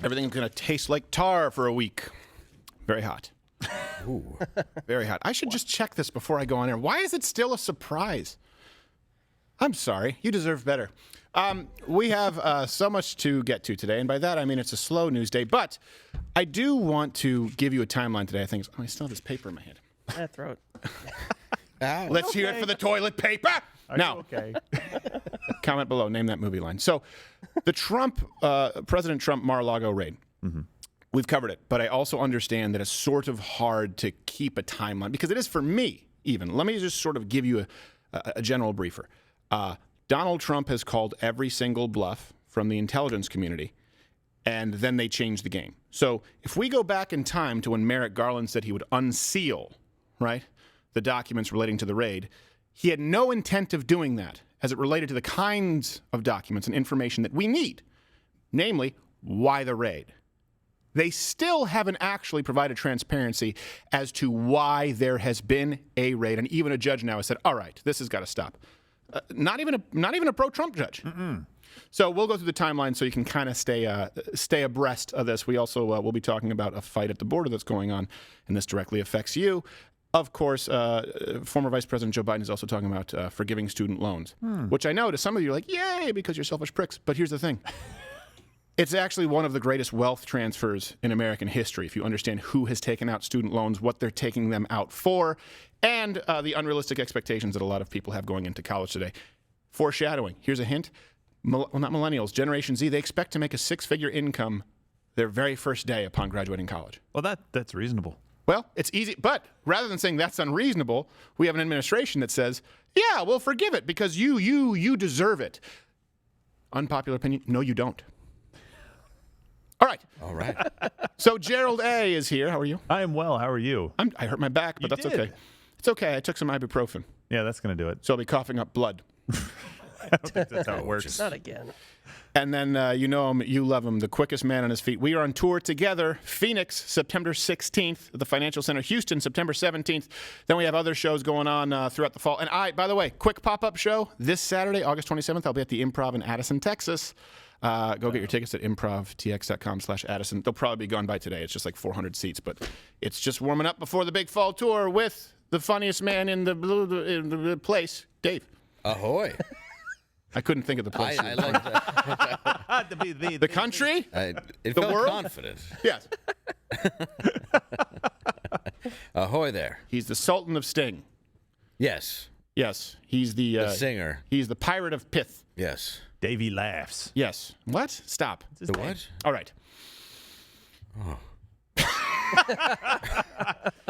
Everything's going to taste like tar for a week. Very hot. Ooh. Very hot. I should just check this before I go on air. Why is it still a surprise? I'm sorry. You deserve better. We have so much to get to today, and by that I mean it's a slow news day, but I do want to give you a timeline today. I still have this paper in my hand. Throw it. Ow. Let's hear it for the toilet paper. Now, Okay. comment below. Name that movie line. So, the President Trump Mar-a-Lago raid. Mm-hmm. We've covered it, but I also understand that it's sort of hard to keep a timeline because it is for me. Even let me just sort of give you a general briefer. Donald Trump has called every single bluff from the intelligence community, and then they changed the game. So, if we go back in time to when Merrick Garland said he would unseal, right, the documents relating to the raid, he had no intent of doing that as it related to the kinds of documents and information that we need, namely, why the raid. They still haven't actually provided transparency as to why there has been a raid, and even a judge now has said, all right, this has got to stop. Not even a pro-Trump judge. Mm-mm. So we'll go through the timeline so you can kind of stay abreast of this. We also will be talking about a fight at the border that's going on, and this directly affects you. Of course, former Vice President Joe Biden is also talking about forgiving student loans, which I know to some of you are like, yay, because you're selfish pricks. But here's the thing. It's actually one of the greatest wealth transfers in American history, if you understand who has taken out student loans, what they're taking them out for, and the unrealistic expectations that a lot of people have going into college today. Foreshadowing. Here's a hint. Well, not millennials, Generation Z, they expect to make a six-figure income their very first day upon graduating college. Well, that's reasonable. Well, it's easy, but rather than saying that's unreasonable, we have an administration that says, yeah, we'll forgive it because you deserve it. Unpopular opinion, no, you don't. All right. So Gerald A. is here. How are you? I am well. How are you? I hurt my back, but You that's did. okay. It's okay. I took some ibuprofen, Yeah, that's going to do it. so I'll be coughing up blood. I don't think that's how it works. Not again. And then you know him, you love him, the quickest man on his feet. We are on tour together. Phoenix, September 16th, at the Financial Center. Houston, September 17th. Then we have other shows going on throughout the fall. And by the way, quick pop-up show this Saturday, August 27th. I'll be at the Improv in Addison, Texas. Go get your tickets at improvtx.com/Addison. They'll probably be gone by today. It's just like 400 seats, but it's just warming up before the big fall tour with the funniest man in the place, Dave. Ahoy. I couldn't think of the place. I like that. The country? It The felt world? confident. Yes. Ahoy there. He's the Sultan of Sting. Yes. Yes. He's the singer. He's the Pirate of Pith. Yes. Davey laughs. Yes. What? Stop. The what? All right.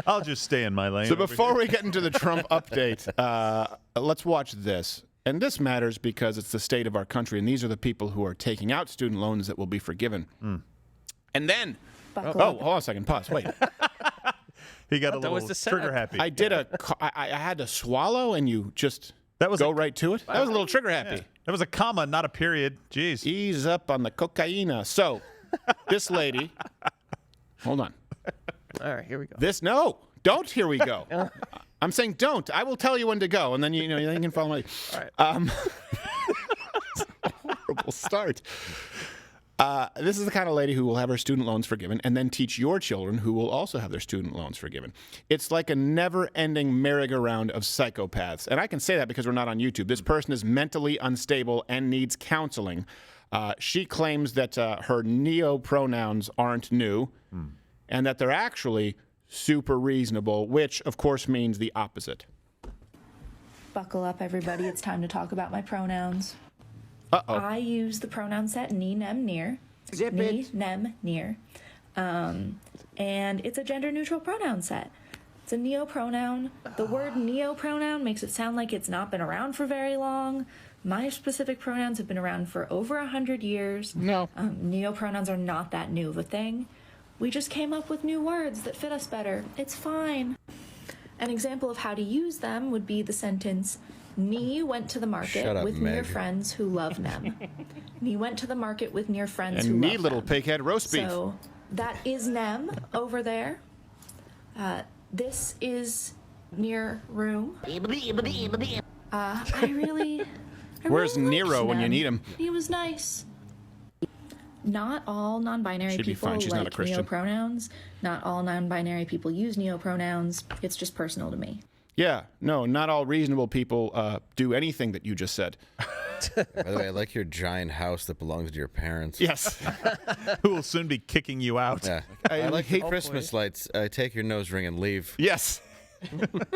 I'll just stay in my lane. So over before here. we get into the Trump update, let's watch this. And this matters because it's the state of our country, and these are the people who are taking out student loans that will be forgiven. And then, Buckle oh, up. hold on a second. Pause. Wait. he got a That was little the setup. trigger happy. I had to swallow, and you just That was go a- right to it. That was a little trigger happy. Yeah. That was a comma, not a period. Jeez. Ease up on the cocaine. So, this lady, hold on. All right, here we go. No, don't. Here we go. I'm saying don't. I will tell you when to go, and then you can follow my. All right. Horrible start. This is the kind of lady who will have her student loans forgiven and then teach your children who will also have their student loans forgiven. It's like a never-ending merry-go-round of psychopaths. And I can say that because we're not on YouTube. This person is mentally unstable and needs counseling. She claims that her neo-pronouns aren't new and that they're actually super reasonable, which, of course, means the opposite. Buckle up, everybody. It's time to talk about my pronouns. Uh-oh. I use the pronoun set me, nem, near. Zip me, it. nem, near. And it's a gender-neutral pronoun set. It's a neopronoun. The word neopronoun makes it sound like it's not been around for very long. My specific pronouns have been around for over 100 years. No. Neopronouns are not that new of a thing. We just came up with new words that fit us better. It's fine. An example of how to use them would be the sentence, Nee went to the market Shut up, with near Meg. friends who love Nem. Nee went to the market with near friends who And love need little Nem. pighead roast beef. So that is Nem over there. This is near room. I really Where's liked Nero when you Nem. need him? He was nice. not all non-binary She'd be people fine. She's not a like Christian. neopronouns. Not all non-binary people use neopronouns. It's just personal to me. Yeah, no, not all reasonable people do anything that you just said. By the way, I like your giant house that belongs to your parents. Yes. Who will soon be kicking you out? Yeah. I like the Christmas lights. Take your nose ring and leave. Yes.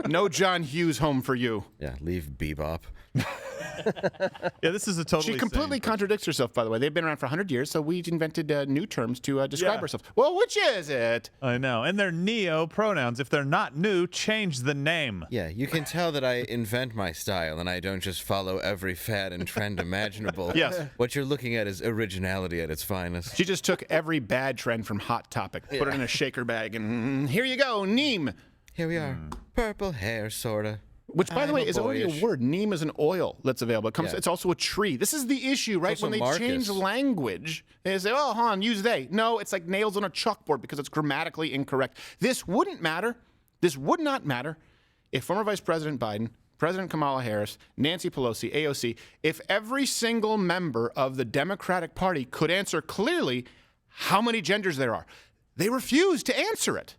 No John Hughes home for you. Yeah, leave Bebop. Yeah, this is a totally She completely sane- contradicts herself, by the way. They've been around for 100 years, so we invented new terms to describe Yeah. ourselves. Well, which is it? I know. And they're neo pronouns. If they're not new, change the name. Yeah, you can tell that I invent my style and I don't just follow every fad and trend imaginable. Yes. What you're looking at is originality at its finest. She just took every bad trend from Hot Topic, put it in a shaker bag, and here you go, neem. Here we are. Purple hair, sorta. Which, by the I'm way, a is already boyish. a word. Neem is an oil that's available. It comes. Yeah. It's also a tree. This is the issue, right? also When they Marcus. change language, they say, "Oh, hon, use they." No, it's like nails on a chalkboard because it's grammatically incorrect. This wouldn't matter. This would not matter if former Vice President Biden, President Kamala Harris, Nancy Pelosi, AOC, if every single member of the Democratic Party could answer clearly how many genders there are. They refuse to answer it,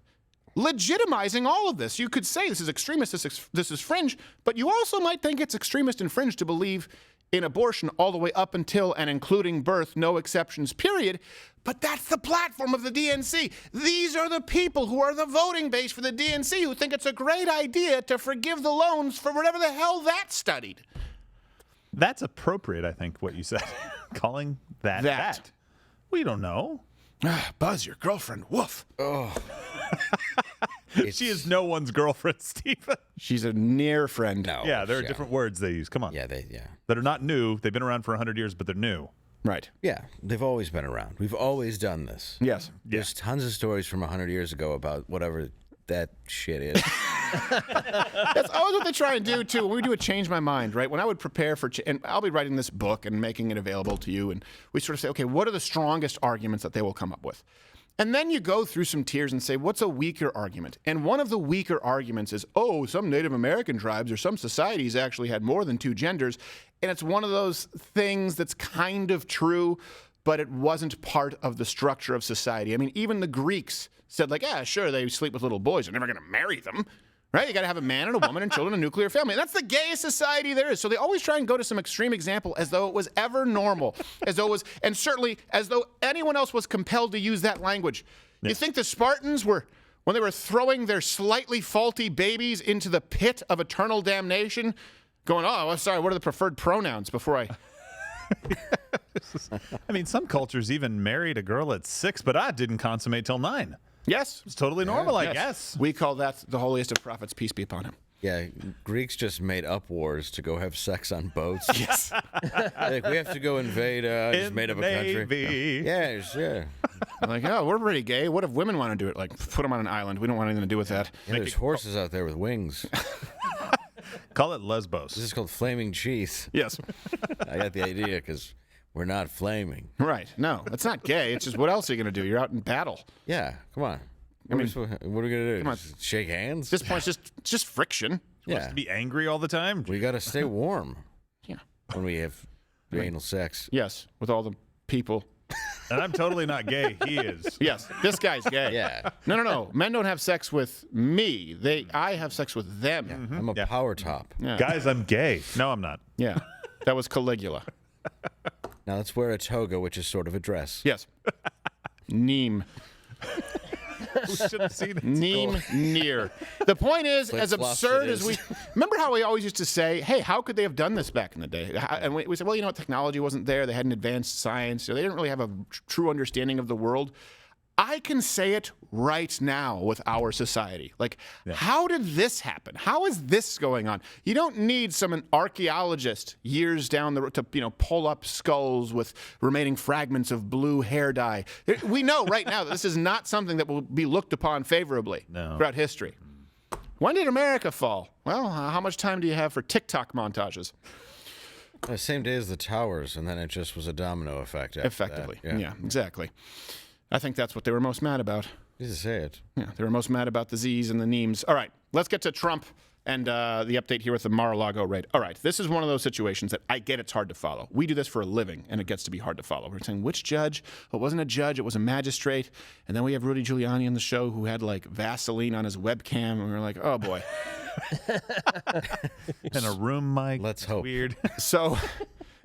legitimizing all of this. You could say this is extremist, this is fringe, but you also might think it's extremist and fringe to believe in abortion all the way up until and including birth, no exceptions, period. But that's the platform of the DNC. These are the people who are the voting base for the DNC who think it's a great idea to forgive the loans for whatever the hell that studied. That's appropriate, I think, what you said. Calling that That. that. We don't know. Buzz, your girlfriend, woof. She is no one's girlfriend, Stephen. She's a near friend. No. Yeah, there are different words they use. Come on. Yeah, That are not new. They've been around for 100 years, but they're new. Right. Yeah, they've always been around. We've always done this. Yes. There's tons of stories from 100 years ago about whatever that shit is. That's always what they try and do, too. When we do a Change My Mind, right? When I would prepare for, and I'll be writing this book and making it available to you, and we sort of say, okay, what are the strongest arguments that they will come up with? And then you go through some tiers and say, what's a weaker argument? And one of the weaker arguments is, oh, some Native American tribes or some societies actually had more than two genders. And it's one of those things that's kind of true, but it wasn't part of the structure of society. I mean, even the Greeks said, like, yeah, sure, they sleep with little boys. They're never going to marry them. Right? You got to have a man and a woman and children, a nuclear family. And that's the gayest society there is. So they always try and go to some extreme example as though it was ever normal, as though it was, and certainly as though anyone else was compelled to use that language. You think the Spartans were, when they were throwing their slightly faulty babies into the pit of eternal damnation, going, oh, well, sorry, what are the preferred pronouns before I... I mean, some cultures even married a girl at 6, but I didn't consummate till 9. Yes. It's totally normal, I Yes. guess. We call that the holiest of prophets, peace be upon him. Yeah, Greeks just made up wars to go have sex on boats. Yes. Like, we have to go invade, just In made up a the country. Navy. Yes, yeah. Like, oh, we're pretty gay. What if women want to do it? Like, put them on an island. We don't want anything to do with that. Yeah, there's horses out there with wings. Call it Lesbos. This is called flaming cheese. Yes. I got the idea because we're not flaming. Right. No, it's not gay. It's just what else are you going to do? You're out in battle. Yeah, come on. What are we going to do? on. Just shake hands? At this point, it's just friction. yeah. To be angry all the time. We got to stay warm Yeah. when we have anal sex. Yes, with all the people. And I'm totally not gay. He is. Yes, this guy's gay. Yeah. No. Men don't have sex with me. I have sex with them. I'm a power top. Yeah. Guys, I'm gay. No, I'm not. Yeah. That was Caligula. Now let's wear a toga, which is sort of a dress. Yes. Neem. We should have seen it. Neem near. The point is, as Flip-flops absurd it as is. we remember how we always used to say, hey, how could they have done this back in the day? And we said, well, you know what, technology wasn't there. They hadn't advanced science. So they didn't really have a true understanding of the world. I can say it right now with our society. Like, how did this happen? How is this going on? You don't need some archaeologist years down the road to, pull up skulls with remaining fragments of blue hair dye. We know right now that this is not something that will be looked upon favorably throughout history. When did America fall? Well, how much time do you have for TikTok montages? The same day as the towers, and then it just was a domino effect. After Effectively. that. Yeah, exactly. I think that's what they were most mad about. You just say it. Yeah, they were most mad about the Z's and the Neems. All right, let's get to Trump. And the update here with the Mar-a-Lago raid. All right, this is one of those situations that I get it's hard to follow. We do this for a living, and it gets to be hard to follow. We're saying, which judge? Well, it wasn't a judge, it was a magistrate. And then we have Rudy Giuliani on the show who had, like, Vaseline on his webcam, and we were like, oh, boy. And a room mic. Let's hope. Weird. So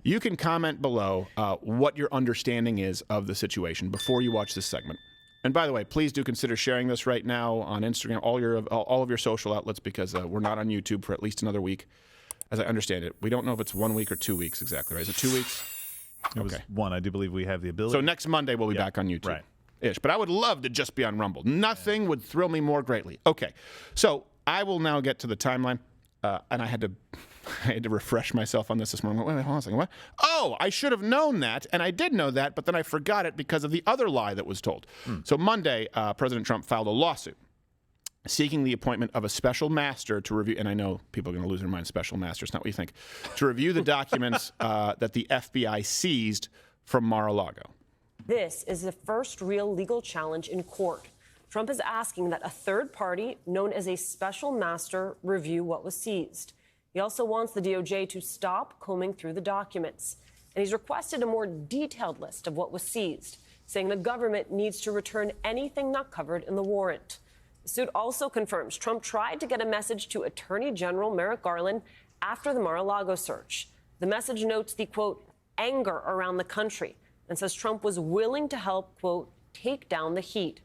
you can comment below what your understanding is of the situation before you watch this segment. And by the way, please do consider sharing this right now on Instagram, all of your social outlets, because we're not on YouTube for at least another week, as I understand it. We don't know if it's 1 week or 2 weeks exactly, right? Is it 2 weeks? It was one. I do believe we have the ability. So next Monday we'll be back on YouTube. Right. Ish. But I would love to just be on Rumble. Nothing would thrill me more greatly. Okay. So I will now get to the timeline. And I had to refresh myself on this morning. Wait, hold on a second. What? Oh, I should have known that, and I did know that, but then I forgot it because of the other lie that was told. So Monday, President Trump filed a lawsuit seeking the appointment of a special master to review, and I know people are going to lose their mind, special master, it's not what you think, to review the documents that the FBI seized from Mar-a-Lago. This is the first real legal challenge in court. Trump is asking that a third party, known as a special master, review what was seized. He also wants the DOJ to stop combing through the documents. And he's requested a more detailed list of what was seized, saying the government needs to return anything not covered in the warrant. The suit also confirms Trump tried to get a message to Attorney General Merrick Garland after the Mar-a-Lago search. The message notes the, quote, anger around the country and says Trump was willing to help, quote, take down the heat.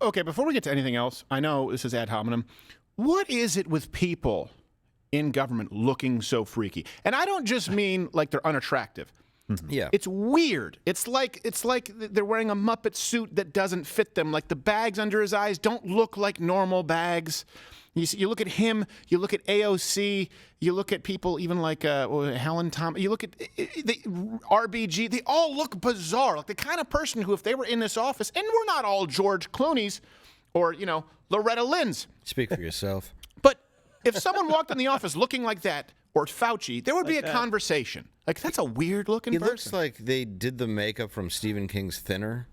Okay, before we get to anything else, I know this is ad hominem. What is it with people in government looking so freaky? And I don't just mean like they're unattractive. Yeah. It's weird. It's like they're wearing a Muppet suit that doesn't fit them. Like the bags under his eyes don't look like normal bags. You look at him, you look at AOC, you look at people even like Helen Thomas, you look at the RBG, they all look bizarre. Like the kind of person who, if they were in this office, and we're not all George Clooney's or, Loretta Lynn's. Speak for yourself. But if someone walked in the office looking like that, or Fauci, there would be a conversation. Like, that's a weird-looking person. He looks like they did the makeup from Stephen King's Thinner.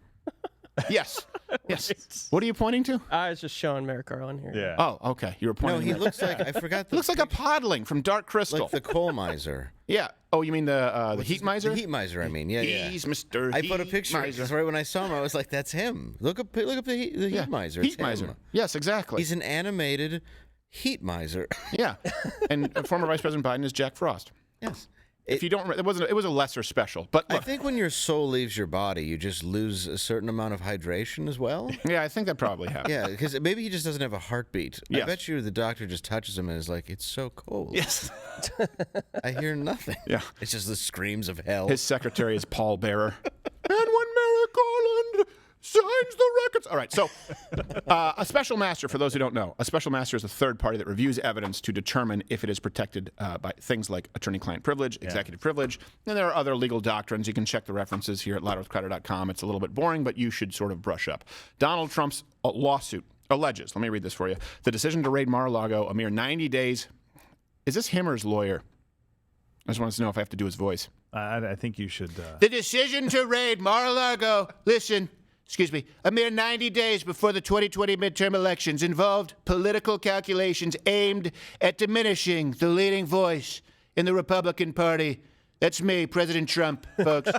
Yes. Yes. What are you pointing to? I was just showing Merrick Garland here. Yeah. Oh, okay. You were No, pointing. he at- looks like, I forgot the... looks like a podling from Dark Crystal. Like the coal miser. Yeah. Oh, you mean the heat miser? The heat miser, I mean. Yeah. He's Mr. I Heat put a picture. Miser. Because right when I saw him, I was like, that's him. Look up the heat miser. It's Heat miser. him. Yes, exactly. He's an animated heat miser. Yeah. And former Vice President Biden is Jack Frost. Yes. If you don't, it was a lesser special. But I look, think when your soul leaves your body, you just lose a certain amount of hydration as well. yeah, I think that probably happened. Yeah, because maybe he just doesn't have a heartbeat. Yes. I bet you the doctor just touches him and is like, it's so cold. Yes. I hear nothing. Yeah. It's just the screams of hell. His secretary is Paul Bearer. And when Merrick Garland signs the records. All right, so a special master, for those who don't know, a special master is a third party that reviews evidence to determine if it is protected by things like attorney-client privilege, executive privilege, and there are other legal doctrines. You can check the references here at louderwithcrowder.com. It's a little bit boring, but you should sort of brush up. Donald Trump's lawsuit alleges, let me read this for you, the decision to raid Mar-a-Lago a mere 90 days. Is this him or his lawyer? I just want to know if I have to do his voice. I think you should. The decision to raid Mar-a-Lago, a mere 90 days before the 2020 midterm elections involved political calculations aimed at diminishing the leading voice in the Republican Party. That's me, President Trump, folks.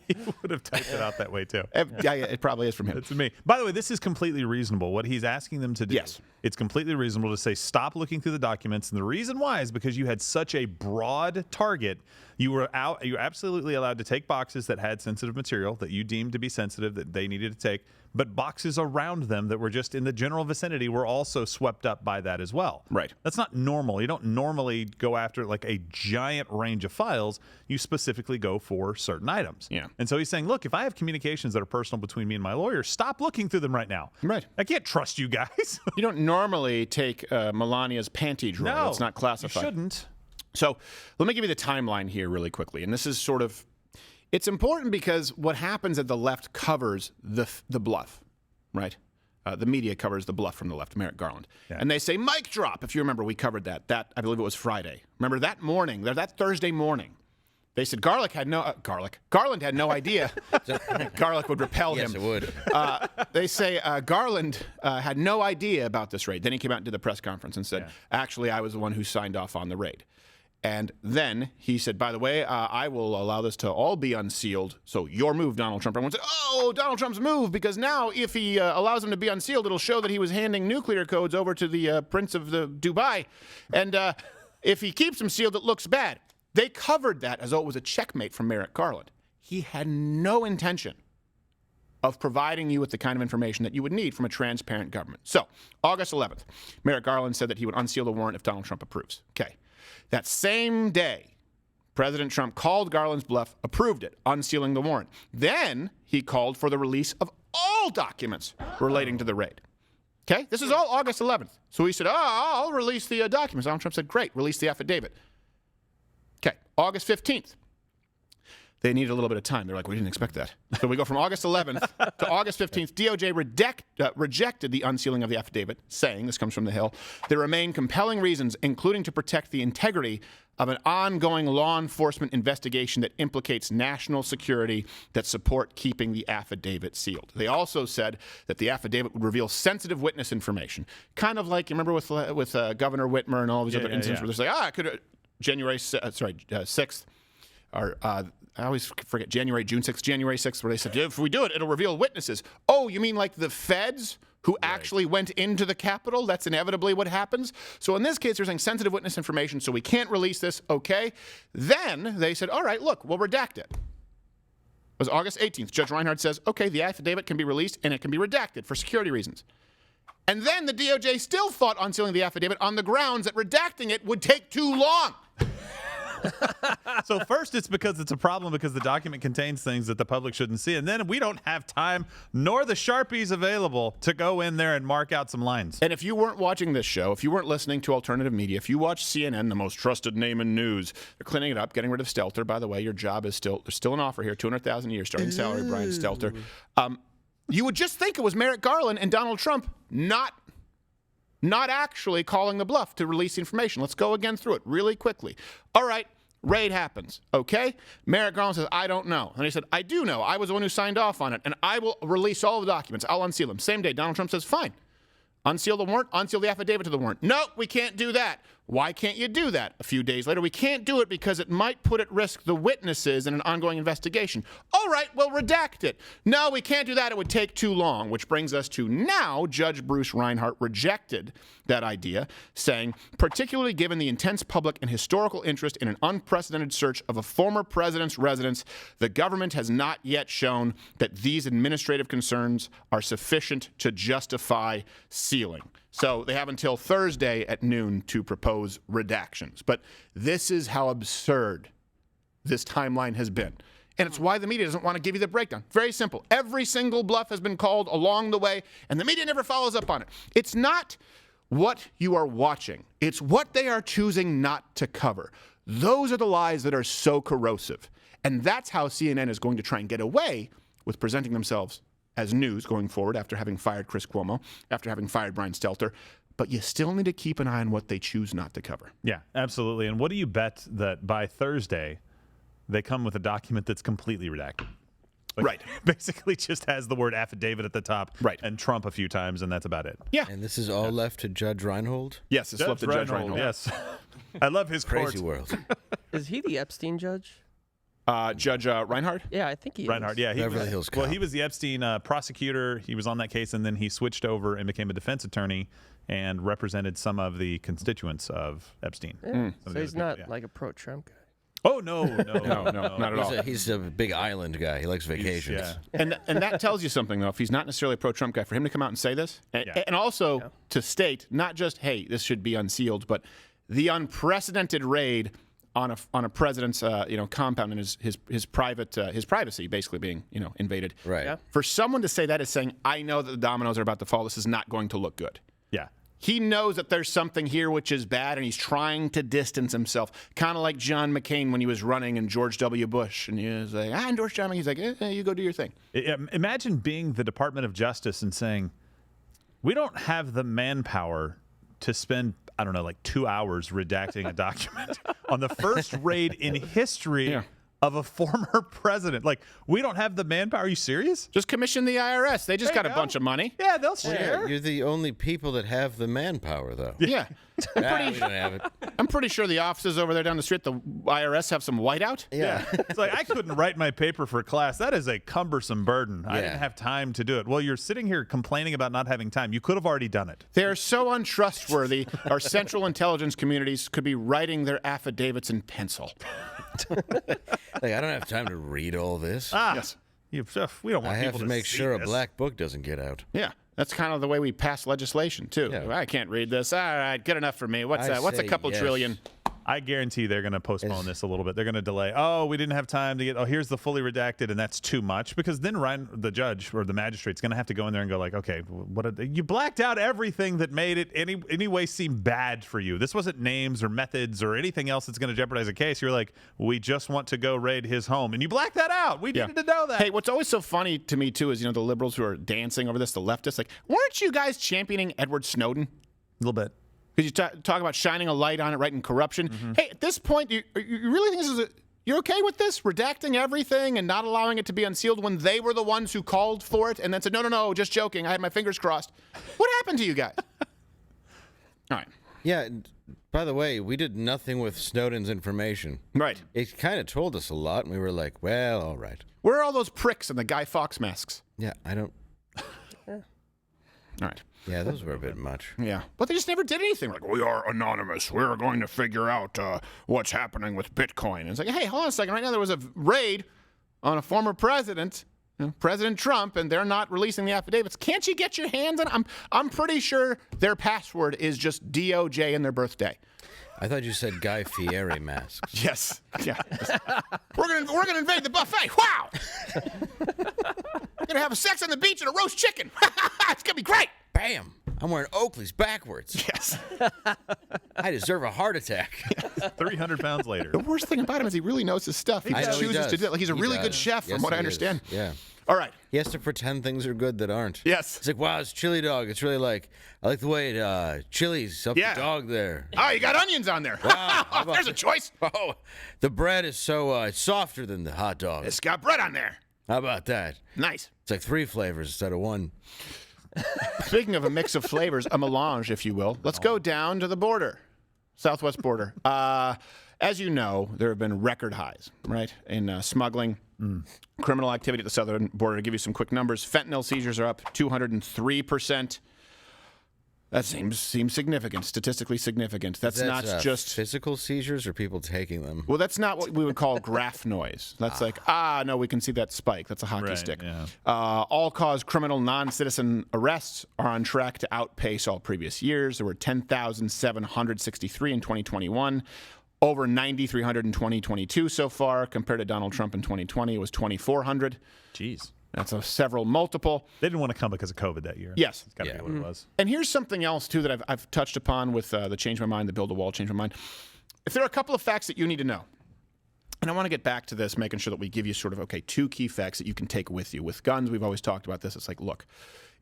He would have typed it out that way too. Yeah, it probably is from him. It's me. By the way, this is completely reasonable. What he's asking them to do. Yes. It's completely reasonable to say, stop looking through the documents. And the reason why is because you had such a broad target. You absolutely allowed to take boxes that had sensitive material that you deemed to be sensitive that they needed to take, but boxes around them that were just in the general vicinity were also swept up by that as well. Right. That's not normal. You don't normally go after like a giant range of files. You specifically go for certain items. Yeah. And so he's saying, look, if I have communications that are personal between me and my lawyer, stop looking through them right now. Right. I can't trust you guys. You don't normally take Melania's panty drawer. No, It's not classified. You shouldn't. So let me give you the timeline here really quickly. And this is sort of, it's important because what happens at the left covers the bluff, right? The media covers the bluff from the left, Merrick Garland. Yeah. And they say, mic drop. If you remember, we covered that. I believe it was Friday. Remember that morning, that Thursday morning, They said Garland had no idea. Garlic would repel Yes, him. it would. They say Garland had no idea about this raid. Then he came out and did the press conference and said, actually, I was the one who signed off on the raid. And then he said, by the way, I will allow this to all be unsealed. So your move, Donald Trump. Everyone said, oh, Donald Trump's move, because now if he allows them to be unsealed, it'll show that he was handing nuclear codes over to the Prince of the Dubai. And if he keeps them sealed, it looks bad. They covered that as though it was a checkmate from Merrick Garland. He had no intention of providing you with the kind of information that you would need from a transparent government. So, August 11th, Merrick Garland said that he would unseal the warrant if Donald Trump approves. Okay. That same day, President Trump called Garland's bluff, approved it, unsealing the warrant. Then he called for the release of all documents relating to the raid. Okay? This is all August 11th. So he said, I'll release the documents. Donald Trump said, great, release the affidavit. Okay, August 15th. They needed a little bit of time. They're like, we didn't expect that. So we go from August 11th to August 15th. DOJ rejected the unsealing of the affidavit, saying, this comes from The Hill, there remain compelling reasons, including to protect the integrity of an ongoing law enforcement investigation that implicates national security, that support keeping the affidavit sealed. They also said that the affidavit would reveal sensitive witness information, kind of like, you remember with Governor Whitmer and all these other incidents where they're like, I could January 6th, or I always forget January 6th, where they said, if we do it, it'll reveal witnesses. Oh, you mean like the feds who actually went into the Capitol? That's inevitably what happens. So in this case, they're saying sensitive witness information, so we can't release this, okay? Then they said, all right, look, we'll redact it. It was August 18th. Judge Reinhardt says, okay, the affidavit can be released and it can be redacted for security reasons. And then the DOJ still fought on sealing the affidavit on the grounds that redacting it would take too long. So first, it's because it's a problem because the document contains things that the public shouldn't see. And then we don't have time nor the Sharpies available to go in there and mark out some lines. And if you weren't watching this show, if you weren't listening to alternative media, if you watch CNN, the most trusted name in news, they're cleaning it up, getting rid of Stelter. By the way, your job is there's still an offer here, $200,000 a year, starting salary, Brian Stelter. You would just think it was Merrick Garland and Donald Trump not actually calling the bluff to release the information. Let's go again through it really quickly. All right, raid happens, okay? Merrick Garland says, I don't know. And he said, I do know. I was the one who signed off on it, and I will release all the documents. I'll unseal them. Same day, Donald Trump says, fine. Unseal the warrant, unseal the affidavit to the warrant. No, we can't do that. Why can't you do that? A few days later, we can't do it because it might put at risk the witnesses in an ongoing investigation. All right, well, redact it. No, we can't do that. It would take too long, which brings us to now Judge Bruce Reinhardt rejected that idea, saying, particularly given the intense public and historical interest in an unprecedented search of a former president's residence, the government has not yet shown that these administrative concerns are sufficient to justify sealing. So they have until Thursday at noon to propose redactions. But this is how absurd this timeline has been. And it's why the media doesn't want to give you the breakdown. Very simple. Every single bluff has been called along the way, and the media never follows up on it. It's not what you are watching. It's what they are choosing not to cover. Those are the lies that are so corrosive. And that's how CNN is going to try and get away with presenting themselves as news going forward after having fired Chris Cuomo, after having fired Brian Stelter. But you still need to keep an eye on what they choose not to cover. Yeah, absolutely. And what do you bet that by Thursday they come with a document that's completely redacted? Like, right. Basically just has the word affidavit at the top, right, and Trump a few times, and that's about it. Yeah. And this is all left to Judge Reinhold? Yes, it's left to Judge Reinhold. Yes. I love his Crazy court. world. Is he the Epstein judge? Judge Reinhardt? Yeah, I think he is. Reinhardt, yeah. Beverly Hills Well, Cop. he was the Epstein prosecutor. He was on that case, and then he switched over and became a defense attorney and represented some of the constituents of Epstein. Yeah. Some of So the he's other not people, yeah. like a pro-Trump guy. Oh, no, No, not at all. He's a big island guy. He likes vacations. Yeah. And that tells you something, though. If he's not necessarily a pro-Trump guy, for him to come out and say this, and also to state not just, hey, this should be unsealed, but the unprecedented raid on a president's compound and his privacy basically being invaded. Right. Yeah. For someone to say that is saying, I know that the dominoes are about to fall. This is not going to look good. Yeah. He knows that there's something here which is bad, and he's trying to distance himself. Kind of like John McCain when he was running and George W. Bush. And he was like, I endorse John McCain. He's like, you go do your thing. Imagine being the Department of Justice and saying, we don't have the manpower to spend, like 2 hours redacting a document on the first raid in history of a former president. Like, we don't have the manpower. Are you serious? Just commission the IRS. They just There got you a go. bunch of money. Yeah, they'll Yeah, share. you're the only people that have the manpower, though. Yeah. We don't have it. I'm pretty sure the offices over there down the street, the IRS, have some whiteout. Yeah. It's like, I couldn't write my paper for class. That is a cumbersome burden. I didn't Yeah. have time to do it. Well, you're sitting here complaining about not having time. You could have already done it. They're so untrustworthy. Our central intelligence communities could be writing their affidavits in pencil. Like, I don't have time to read all this. Yes. We don't want I have people to make see sure a this. black book doesn't get out. Yeah. That's kind of the way we pass legislation, too. Yeah. I can't read this. All right, good enough for me. What's I that? What's a say couple yes. trillion? I guarantee they're going to postpone this a little bit. They're going to delay. Oh, we didn't have time to get. Oh, here's the fully redacted, and that's too much. Because then Ryan, the judge or the magistrate's going to have to go in there and go like, okay, you blacked out everything that made it any way seem bad for you. This wasn't names or methods or anything else that's going to jeopardize a case. You're like, we just want to go raid his home, and you blacked that out. We needed to know that. Hey, what's always so funny to me, too, is, the liberals who are dancing over this, the leftists, like, weren't you guys championing Edward Snowden? A little bit. Because you talk about shining a light on it, right, in corruption. Hey, at this point, you really think this is you're okay with this? Redacting everything and not allowing it to be unsealed when they were the ones who called for it and then said, no, just joking. I had my fingers crossed. What happened to you guys? All right. Yeah. and By the way, we did nothing with Snowden's information. Right. It kind of told us a lot, and we were like, well, all right. Where are all those pricks in the Guy Fawkes masks? Yeah, I don't. All right. Yeah, those were a bit much. Yeah. But they just never did anything. Like, we are anonymous. We're going to figure out what's happening with Bitcoin. And it's like, hey, hold on a second. Right now there was a raid on a former president, President Trump, and they're not releasing the affidavits. Can't you get your hands on it? I'm pretty sure their password is just DOJ and their birthday. I thought you said Guy Fieri masks. Yes. Yeah. we're gonna invade the buffet. Wow. We're gonna have a sex on the beach and a roast chicken. It's gonna be great. Bam! I'm wearing Oakley's backwards. Yes. I deserve a heart attack. 300 pounds later. The worst thing about him is he really knows his stuff. He I just know he chooses to does. do it. Like he's a He really good does. chef, from Yes, what I he is. understand. Yeah. All right. He has to pretend things are good that aren't. Yes. It's like, wow, it's chili dog. It's really like, I like the way it chili's up Yeah. the dog there. Oh, you got onions on there. how about There's a choice. Oh, the bread is so it's softer than the hot dog. It's got bread on there. How about that? Nice. It's like 3 flavors instead of 1. Speaking of a mix of flavors, a melange, if you will, let's go down to the border, southwest border. As you know, there have been record highs, right, in smuggling, criminal activity at the southern border. To give you some quick numbers, fentanyl seizures are up 203%. That seems significant, statistically significant. That's not just physical seizures or people taking them. Well, that's not what we would call graph noise. That's like, no, we can see that spike. That's a hockey Right, stick. yeah. All-cause criminal non-citizen arrests are on track to outpace all previous years. There were 10,763 in 2021, over 9,300 in 2022 so far. Compared to Donald Trump in 2020, it was 2,400. Jeez. That's a several multiple. They didn't want to come because of COVID that year. Yes. It's got to be what it was. And here's something else, too, that I've touched upon with the Change My Mind, the Build a Wall, Change My Mind. If there are a couple of facts that you need to know, and I want to get back to this, making sure that we give you sort of, okay, 2 key facts that you can take with you. With guns, we've always talked about this. It's like, look,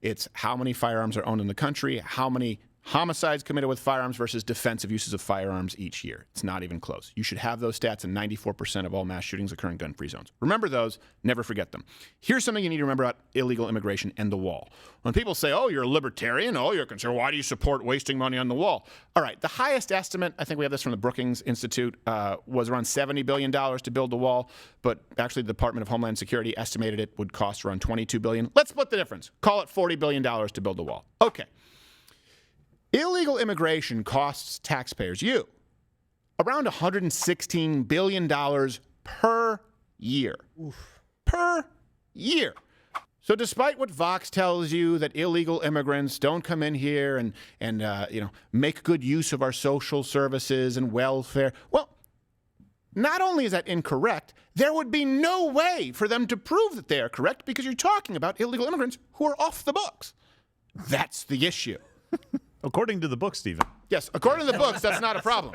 it's how many firearms are owned in the country, how many homicides committed with firearms versus defensive uses of firearms each year. It's not even close. You should have those stats, and 94% of all mass shootings occur in gun-free zones. Remember those. Never forget them. Here's something you need to remember about illegal immigration and the wall. When people say, oh, you're a libertarian, oh, you're concerned, why do you support wasting money on the wall? All right, the highest estimate, I think we have this from the Brookings Institute, was around $70 billion to build the wall, but actually the Department of Homeland Security estimated it would cost around $22 billion. Let's split the difference. Call it $40 billion to build the wall. Okay. Illegal immigration costs taxpayers, you, around $116 billion per year. Per year. So despite what Vox tells you that illegal immigrants don't come in here and make good use of our social services and welfare, well, not only is that incorrect, there would be no way for them to prove that they are correct because you're talking about illegal immigrants who are off the books. That's the issue. According to the book, Stephen. Yes, according to the books, that's not a problem.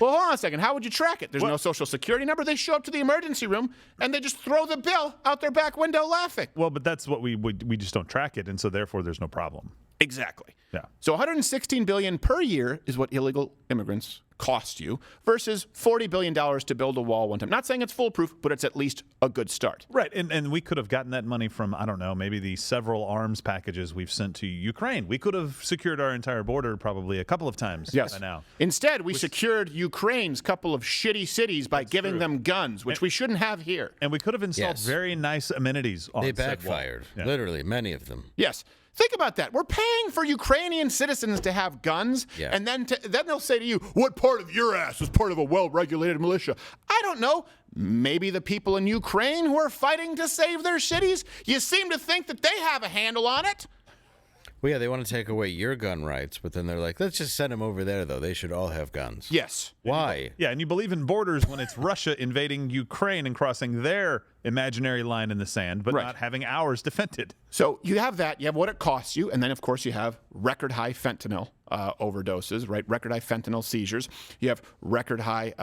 Well, hold on a second. How would you track it? There's no social security number. They show up to the emergency room and they just throw the bill out their back window laughing. Well, but that's what we just don't track it, and so therefore there's no problem. Exactly. Yeah. So $116 billion per year is what illegal immigrants cost you versus $40 billion to build a wall one time. Not saying it's foolproof, but it's at least a good start. Right, and we could have gotten that money from, I don't know, maybe the several arms packages we've sent to Ukraine. We could have secured our entire border probably a couple of times by now. Instead, we secured Ukraine's couple of shitty cities by giving them guns, which we shouldn't have here. And we could have installed Yes. very nice amenities on They said wall. backfired. Yeah. Literally, many of them. Yes. Think about that. We're paying for Ukrainian citizens to have guns, Yeah. and then they'll say to you, what part of your ass is part of a well-regulated militia? I don't know. Maybe the people in Ukraine who are fighting to save their cities? You seem to think that they have a handle on it. Well, yeah, they want to take away your gun rights, but then they're like, let's just send them over there, though. They should all have guns. Yes. Why? Yeah, and you believe in borders when it's Russia invading Ukraine and crossing their imaginary line in the sand, but Right. not having ours defended. So you have that. You have what it costs you. And then, of course, you have record high fentanyl overdoses, right? Record high fentanyl seizures. You have record high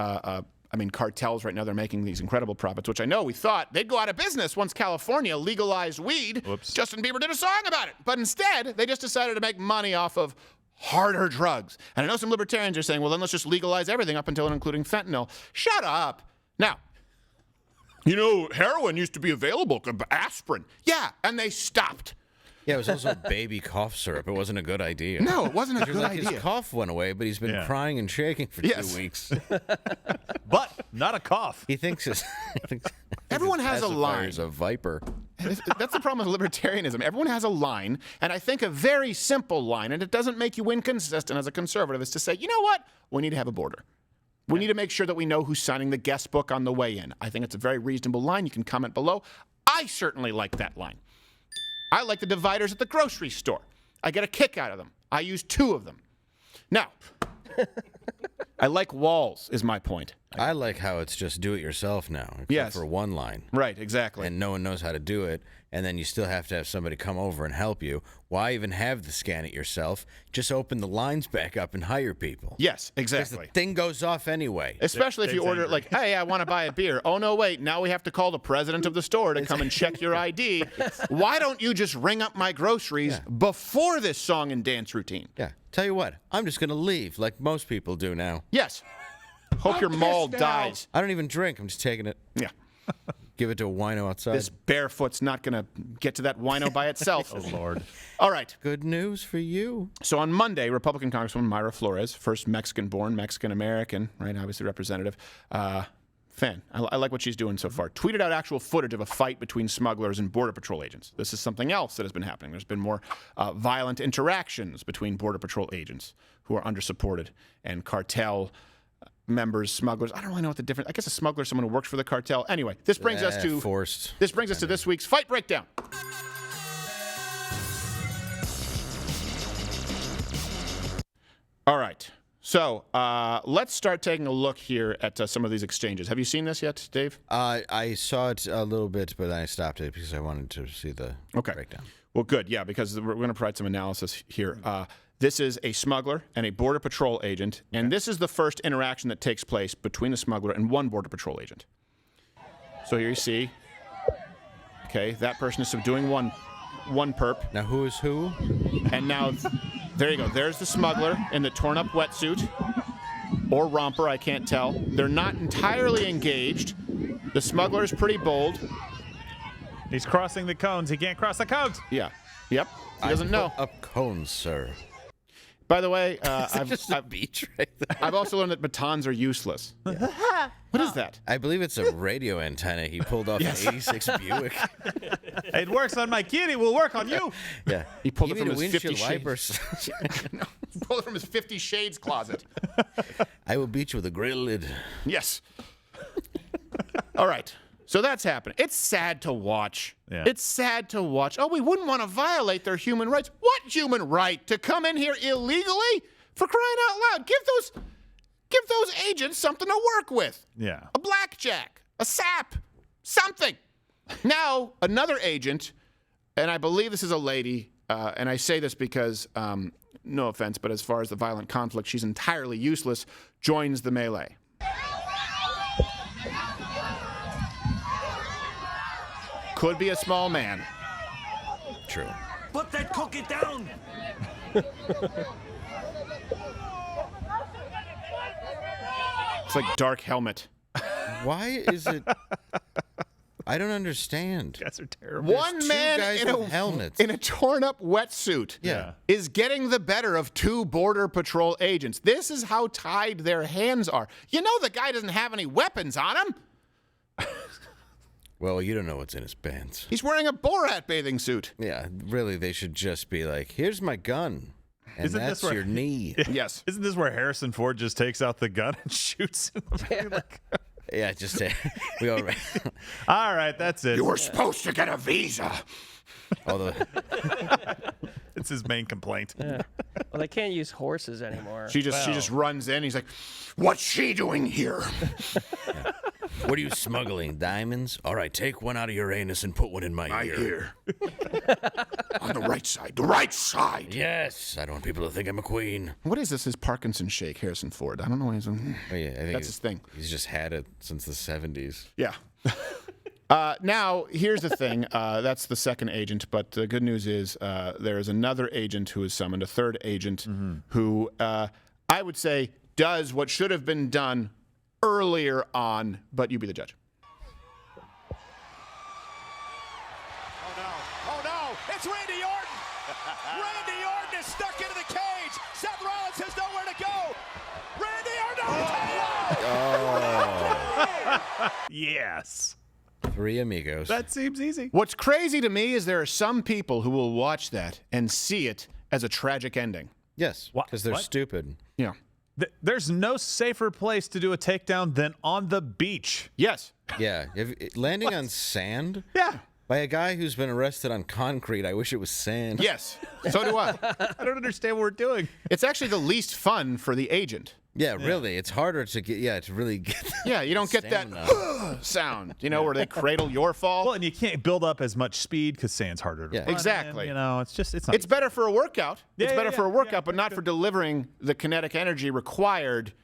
cartels right now, they're making these incredible profits, which I know we thought they'd go out of business once California legalized weed. Whoops. Justin Bieber did a song about it. But instead, they just decided to make money off of harder drugs. And I know some libertarians are saying, well, then let's just legalize everything up until and including fentanyl. Shut up. Now, heroin used to be available, aspirin. Yeah, and they stopped. Yeah, it was also baby cough syrup. It wasn't a good idea. No, it wasn't a good Like his idea. cough went away, but he's been Yeah. crying and shaking for Yes. 2 weeks. But not a cough. He thinks his Everyone has a line. Is a viper. That's the problem with libertarianism. Everyone has a line, and I think a very simple line, and it doesn't make you inconsistent as a conservative, is to say, you know what? We need to have a border. We need to make sure that we know who's signing the guest book on the way in. I think it's a very reasonable line. You can comment below. I certainly like that line. I like the dividers at the grocery store. I get a kick out of them. I use 2 of them. Now, I like walls, is my point. I like how it's just do it yourself now, except Yes. for one line. Right, exactly. And no one knows how to do it, and then you still have to have somebody come over and help you. Why even have the scan it yourself? Just open the lines back up and hire people. Yes, Because exactly. the thing goes off anyway. Especially if you Dave's order it like, hey, I want to buy a beer. Oh, no, wait. Now we have to call the president of the store to come and check your ID. Why don't you just ring up my groceries before this song and dance routine? Yeah. Tell you what, I'm just going to leave like most people do now. Yes. Hope your mall dies. I don't even drink. I'm just taking it. Yeah. Give it to a wino outside. This barefoot's not going to get to that wino by itself. Oh, Lord. All right. Good news for you. So on Monday, Republican Congresswoman Mayra Flores, first Mexican-born, Mexican-American, right, obviously representative, fan. I like what she's doing so far. Tweeted out actual footage of a fight between smugglers and Border Patrol agents. This is something else that has been happening. There's been more violent interactions between Border Patrol agents who are undersupported and cartel members, smugglers. I don't really know what the difference. I guess a smuggler is someone who works for the cartel. Anyway, this brings us to Forced. this week's Fight Breakdown. All right. So let's start taking a look here at some of these exchanges. Have you seen this yet, Dave? I saw it a little bit, but then I stopped it because I wanted to see the breakdown. Well, good. Yeah, because we're going to provide some analysis here. This is a smuggler and a Border Patrol agent, and this is the first interaction that takes place between the smuggler and one Border Patrol agent. So here you see, okay, that person is subduing one perp, Now, who is who? and now there you go. There's the smuggler in the torn-up wetsuit or romper, I can't tell. They're not entirely engaged. The smuggler is pretty bold. He's crossing the cones. He can't cross the cones. Yeah. Yep. He doesn't know. Up cones, sir. By the way, Just a beach right there. I've also learned that batons are useless. What is that? I believe it's a radio antenna he pulled off an 86 Buick. It works on my kid. It will work on you. Yeah. He pulled You it from need a his 50 windshield Shades. wipers. No, he pulled it from his 50 Shades closet. I will beat you with a grill lid. Yes. All right. So that's happening. It's sad to watch. Yeah. It's sad to watch. Oh, we wouldn't want to violate their human rights. What human right? To come in here illegally? For crying out loud. Give those agents something to work with. Yeah. A blackjack, a sap, something. Now, another agent, and I believe this is a lady, and I say this because, no offense, but as far as the violent conflict, she's entirely useless, joins the melee. Could be a small man. True. Put that cookie down! Looks like Dark Helmet. Why is it? I don't understand. You guys are terrible. One two man guys in with helmets. in a torn-up wetsuit Yeah. is getting the better of two Border Patrol agents. This is how tied their hands are. You know the guy doesn't have any weapons on him. Well, you don't know what's in his pants. He's wearing a Borat bathing suit. Yeah, really, they should just be like, "Here's my gun, and Isn't this that's where- your knee." Yes. Isn't this where Harrison Ford just takes out the gun and shoots him? Like, Yeah, just we all right. all right, that's it. You were supposed to get a visa. Although It's his main complaint. Well, they can't use horses anymore. She just runs in. He's like, "What's she doing here?" what are you smuggling? Diamonds? All right, take one out of your anus and put one in my ear. Here. On the right side. The right side. Yes, I don't want people to think I'm a queen. What is this? His Parkinson shake, Harrison Ford. I don't know. Oh, yeah, I think That's his thing. He's just had it since the 70s. Yeah. Now, here's the thing. That's the second agent, but the good news is there is another agent who is summoned, a third agent who I would say does what should have been done earlier on, but you be the judge. Oh no, it's Randy Orton. Randy Orton is stuck into the cage. Seth Rollins has nowhere to go. Randy Orton. Yes. Three amigos. That seems easy. What's crazy to me is there are some people who will watch that and see it as a tragic ending. Yes, What? because they're What? stupid. Yeah. There's no safer place to do a takedown than on the beach. Yes. Yeah, landing on sand Yeah. by a guy who's been arrested on concrete. I wish it was sand. Yes. So do I. I don't understand what we're doing. It's actually the least fun for the agent. Yeah, really, it's harder to get. Yeah, to really get. Yeah, you don't get that Stamina. sound, where they cradle your fall. Well, and you can't build up as much speed because sand's harder to Yeah. run in, Exactly. it's not. It's better for a workout. Yeah, It's yeah, better for a yeah, workout, yeah, but not for delivering the kinetic energy required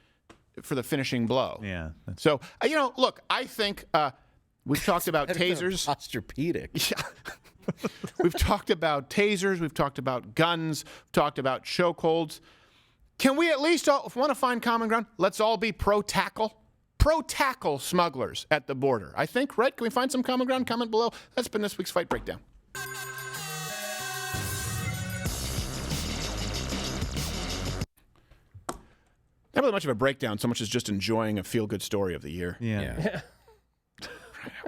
for the finishing blow. Yeah. So, look, I think we've talked about tasers. Posturepedic. Yeah. We've talked about tasers. We've talked about guns. We've talked about chokeholds. Can we at least, if we want to find common ground, let's all be pro-tackle? Pro-tackle smugglers at the border. I think, right? Can we find some common ground? Comment below. That's been this week's Fight Breakdown. Not really much of a breakdown, so much as just enjoying a feel-good story of the year. Yeah.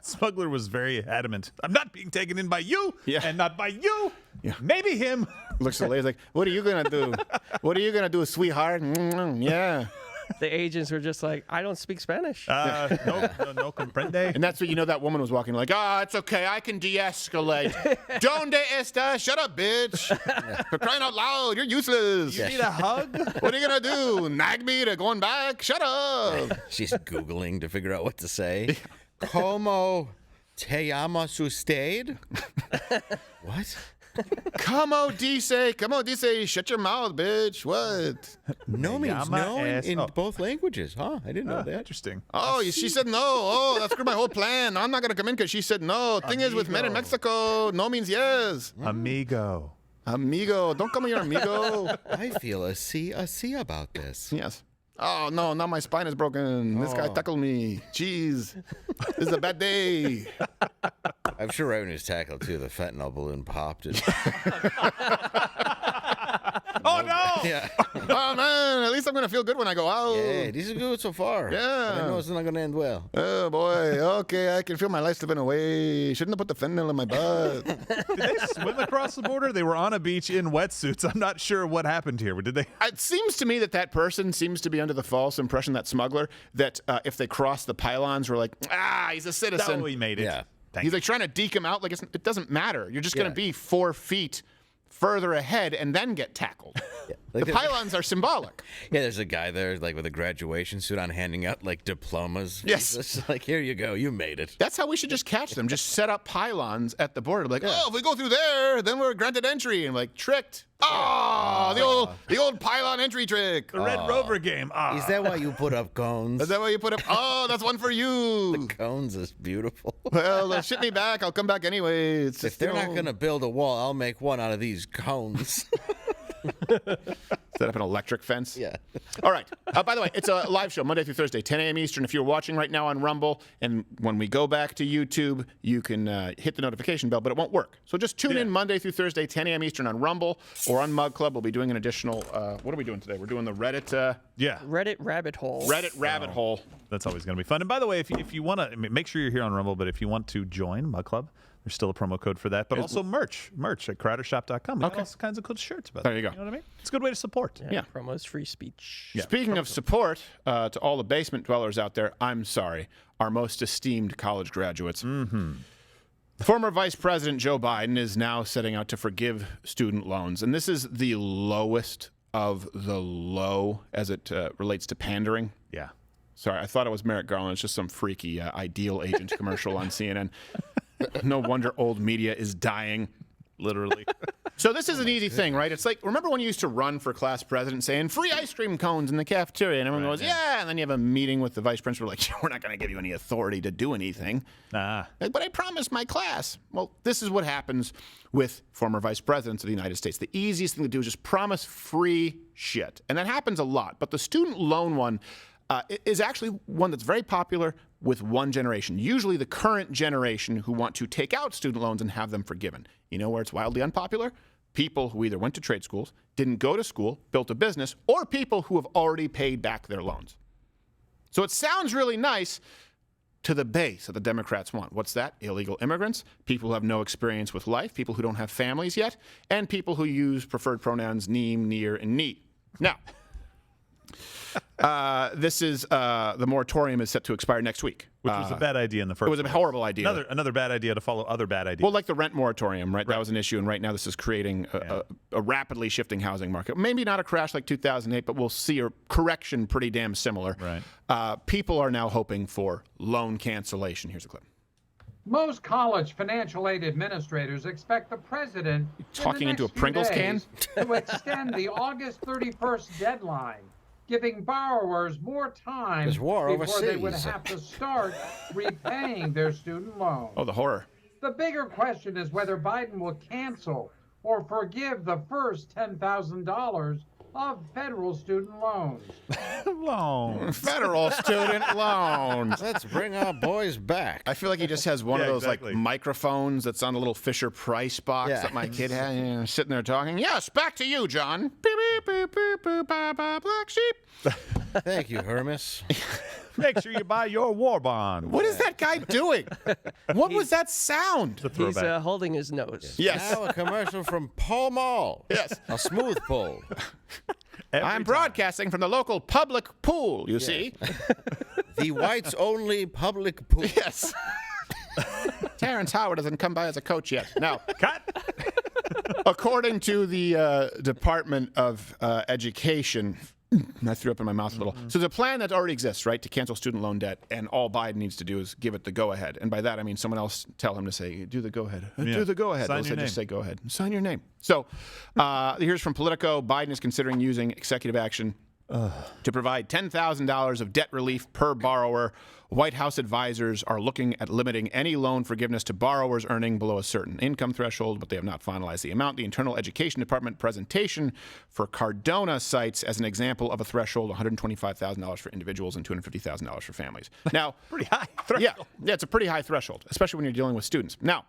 Smuggler was very adamant. I'm not being taken in by you, Yeah. and not by you. Yeah. Maybe him. Looks at the lady's like, "What are you gonna do? What are you gonna do, sweetheart?" Yeah. The agents were just like, I don't speak Spanish. No comprende. And that's what that woman was walking like, it's okay, I can de-escalate. Donde está? Shut up, bitch. For crying out loud, you're useless. You need a hug? What are you gonna do? Nag me to going back? Shut up. She's Googling to figure out what to say. Como te llamas usted? What? Como dice, shut your mouth, bitch. What? No means llama no es- in oh. both languages. Huh? I didn't know that. Interesting. Oh, she said no. Oh, that screwed my whole plan. I'm not gonna come in because she said no. Thing is, with men in Amigo. Mexico, no means yes. Amigo. Amigo, don't come here, amigo. I feel a see about this. Yes. Oh, no, now my spine is broken. This guy tackled me. Jeez. This is a bad day. I'm sure right when he was tackled too, the fentanyl balloon popped. And, Oh, no! yeah. Oh, man, at least I'm going to feel good when I go out. Hey, this is good so far. Yeah. I know it's not going to end well. Oh, boy. Okay, I can feel my life slipping away. Shouldn't have put the fentanyl in my butt. Did they swim across the border? They were on a beach in wetsuits. I'm not sure what happened here. Did they? It seems to me that person seems to be under the false impression, that smuggler, that if they cross the pylons, we're like, he's a citizen. Oh, he made it. Yeah. He's like trying to deke him out. Like it doesn't matter. You're just going Yeah. to be 4 feet further ahead and then get tackled. Like The pylons are symbolic. Yeah, there's a guy there like with a graduation suit on handing out like diplomas. Yes. It's like, here you go, you made it. That's how we should just catch them. Just set up pylons at the border. Like, if we go through there, then we're granted entry. And like, tricked. The old pylon entry trick. The Red Rover game. Is that why you put up cones? Is that why you put up? Oh, that's one for you. Cones is beautiful. Well, ship me back. I'll come back anyway. It's just, If they're not going to build a wall, I'll make one out of these cones. Set up an electric fence. Yeah. All right. By the way, it's a live show Monday through Thursday, 10 a.m. Eastern. If you're watching right now on Rumble, and when we go back to YouTube, you can hit the notification bell, but it won't work. So just tune in Monday through Thursday, 10 a.m. Eastern on Rumble or on Mug Club. We'll be doing an additional. What are we doing today? We're doing the Reddit. Yeah. Reddit rabbit hole. Reddit rabbit hole. That's always going to be fun. And by the way, if you want to, make sure you're here on Rumble, but if you want to join Mug Club, there's still a promo code for that. But also merch at crowdershop.com. We got all kinds of cool shirts about There that. you go. You know what I mean? It's a good way to support. Yeah. Promos, free speech. Speaking of support to all the basement dwellers out there, I'm sorry, our most esteemed college graduates. Former Vice President Joe Biden is now setting out to forgive student loans. And this is the lowest of the low as it relates to pandering. Yeah. Sorry, I thought it was Merrick Garland. It's just some freaky Ideal Agent commercial on CNN. No wonder old media is dying. Literally. So this is an easy thing, right? It's like, remember when you used to run for class president saying free ice cream cones in the cafeteria? And everyone goes, yeah. And then you have a meeting with the vice principal, like, we're not going to give you any authority to do anything. Nah. Like, but I promised my class. Well, this is what happens with former vice presidents of the United States. The easiest thing to do is just promise free shit. And that happens a lot. But the student loan one is actually one that's very popular with one generation, usually the current generation who want to take out student loans and have them forgiven. You know where it's wildly unpopular? People who either went to trade schools, didn't go to school, built a business, or people who have already paid back their loans. So it sounds really nice to the base that the Democrats want. What's that? Illegal immigrants, people who have no experience with life, people who don't have families yet, and people who use preferred pronouns neem, near, and neat. Now, this is the moratorium is set to expire next week. Which was a bad idea in the first It was a place. horrible idea. Another bad idea to follow other bad ideas. Well, like the rent moratorium, right? That was an issue, and right now this is creating a rapidly shifting housing market. Maybe not a crash like 2008, but we'll see a correction pretty damn similar. Right. People are now hoping for loan cancellation. Here's a clip. Most college financial aid administrators expect the president Talking into a Pringles can? to extend the August 31st deadline, giving borrowers more time There's war before they would overseas. have to start repaying their student loans. Oh, the horror. The bigger question is whether Biden will cancel or forgive the first $10,000 of federal student loans. Loans. Federal student loans. Let's bring our boys back. I feel like he just has one of those exactly. like microphones that's on a little Fisher Price box Yeah. that my kid had, sitting there talking. Yes, back to you, John. Beep, beep, beep, beep, beep, ba, ba, black sheep. Thank you, Hermes. Make sure you buy your war bond. What is that guy doing? What was that sound? The He's throwback. holding his nose. Yes. Now a commercial from Paul Mall. Yes. A smooth pull. I'm broadcasting from the local public pool, you see. The whites only public pool. Yes. Terrence Howard hasn't come by as a coach yet. Now, Cut. according to the Department of Education, I threw up in my mouth a little. So there's a plan that already exists, right, to cancel student loan debt, and all Biden needs to do is give it the go-ahead. And by that, I mean someone else tell him to say, do the go-ahead. Do the go-ahead. Sign They'll your say, just name. say go-ahead. Sign your name. So here's from Politico. Biden is considering using executive action to provide $10,000 of debt relief per borrower. White House advisors are looking at limiting any loan forgiveness to borrowers earning below a certain income threshold, but they have not finalized the amount. The Internal Education Department presentation for Cardona cites as an example of a threshold $125,000 for individuals and $250,000 for families. Now, Pretty high threshold. yeah, it's a pretty high threshold, especially when you're dealing with students. Now,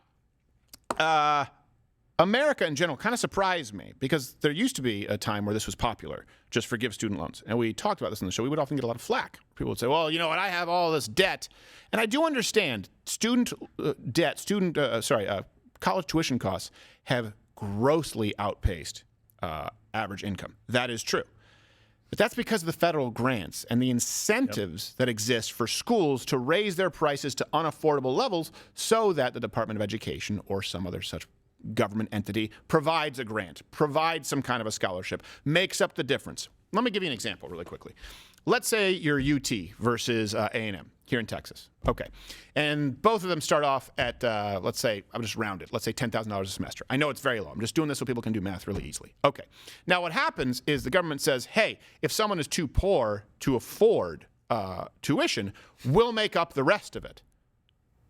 America in general kind of surprised me because there used to be a time where this was popular, just forgive student loans. And we talked about this on the show. We would often get a lot of flack. People would say, well, you know what, I have all this debt. And I do understand college tuition costs have grossly outpaced average income. That is true. But that's because of the federal grants and the incentives that exist for schools to raise their prices to unaffordable levels so that the Department of Education or some other such government entity provides a grant, provides some kind of a scholarship, makes up the difference. Let me give you an example really quickly. Let's say you're UT versus A&M here in Texas. Okay. And both of them start off at, let's say, I'll just round it. Let's say $10,000 a semester. I know it's very low. I'm just doing this so people can do math really easily. Okay. Now what happens is the government says, hey, if someone is too poor to afford tuition, we'll make up the rest of it.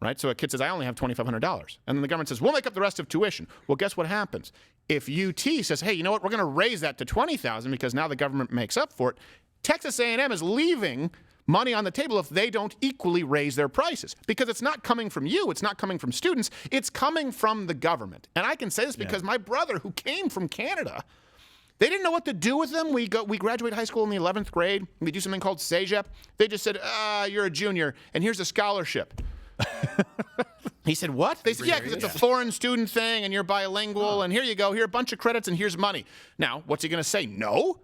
right? So a kid says, I only have $2,500. And then the government says, we'll make up the rest of tuition. Well, guess what happens? If UT says, hey, you know what? We're going to raise that to $20,000 because now the government makes up for it. Texas A&M is leaving money on the table if they don't equally raise their prices, because it's not coming from you. It's not coming from students. It's coming from the government. And I can say this because my brother, who came from Canada, they didn't know what to do with them. We graduate high school in the 11th grade. We do something called CEGEP. They just said, you're a junior, and here's a scholarship. He said, what? They said, yeah, because it's a foreign student thing, and you're bilingual, and here you go. Here are a bunch of credits, and here's money. Now, what's he going to say? No?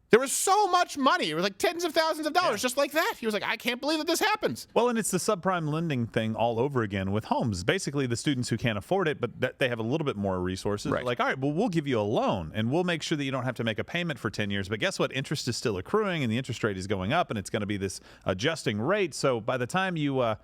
There was so much money. It was like tens of thousands of dollars, just like that. He was like, I can't believe that this happens. Well, and it's the subprime lending thing all over again with homes. Basically, the students who can't afford it, but they have a little bit more resources. Right. Like, all right, well, we'll give you a loan, and we'll make sure that you don't have to make a payment for 10 years. But guess what? Interest is still accruing, and the interest rate is going up, and it's going to be this adjusting rate. So by the time you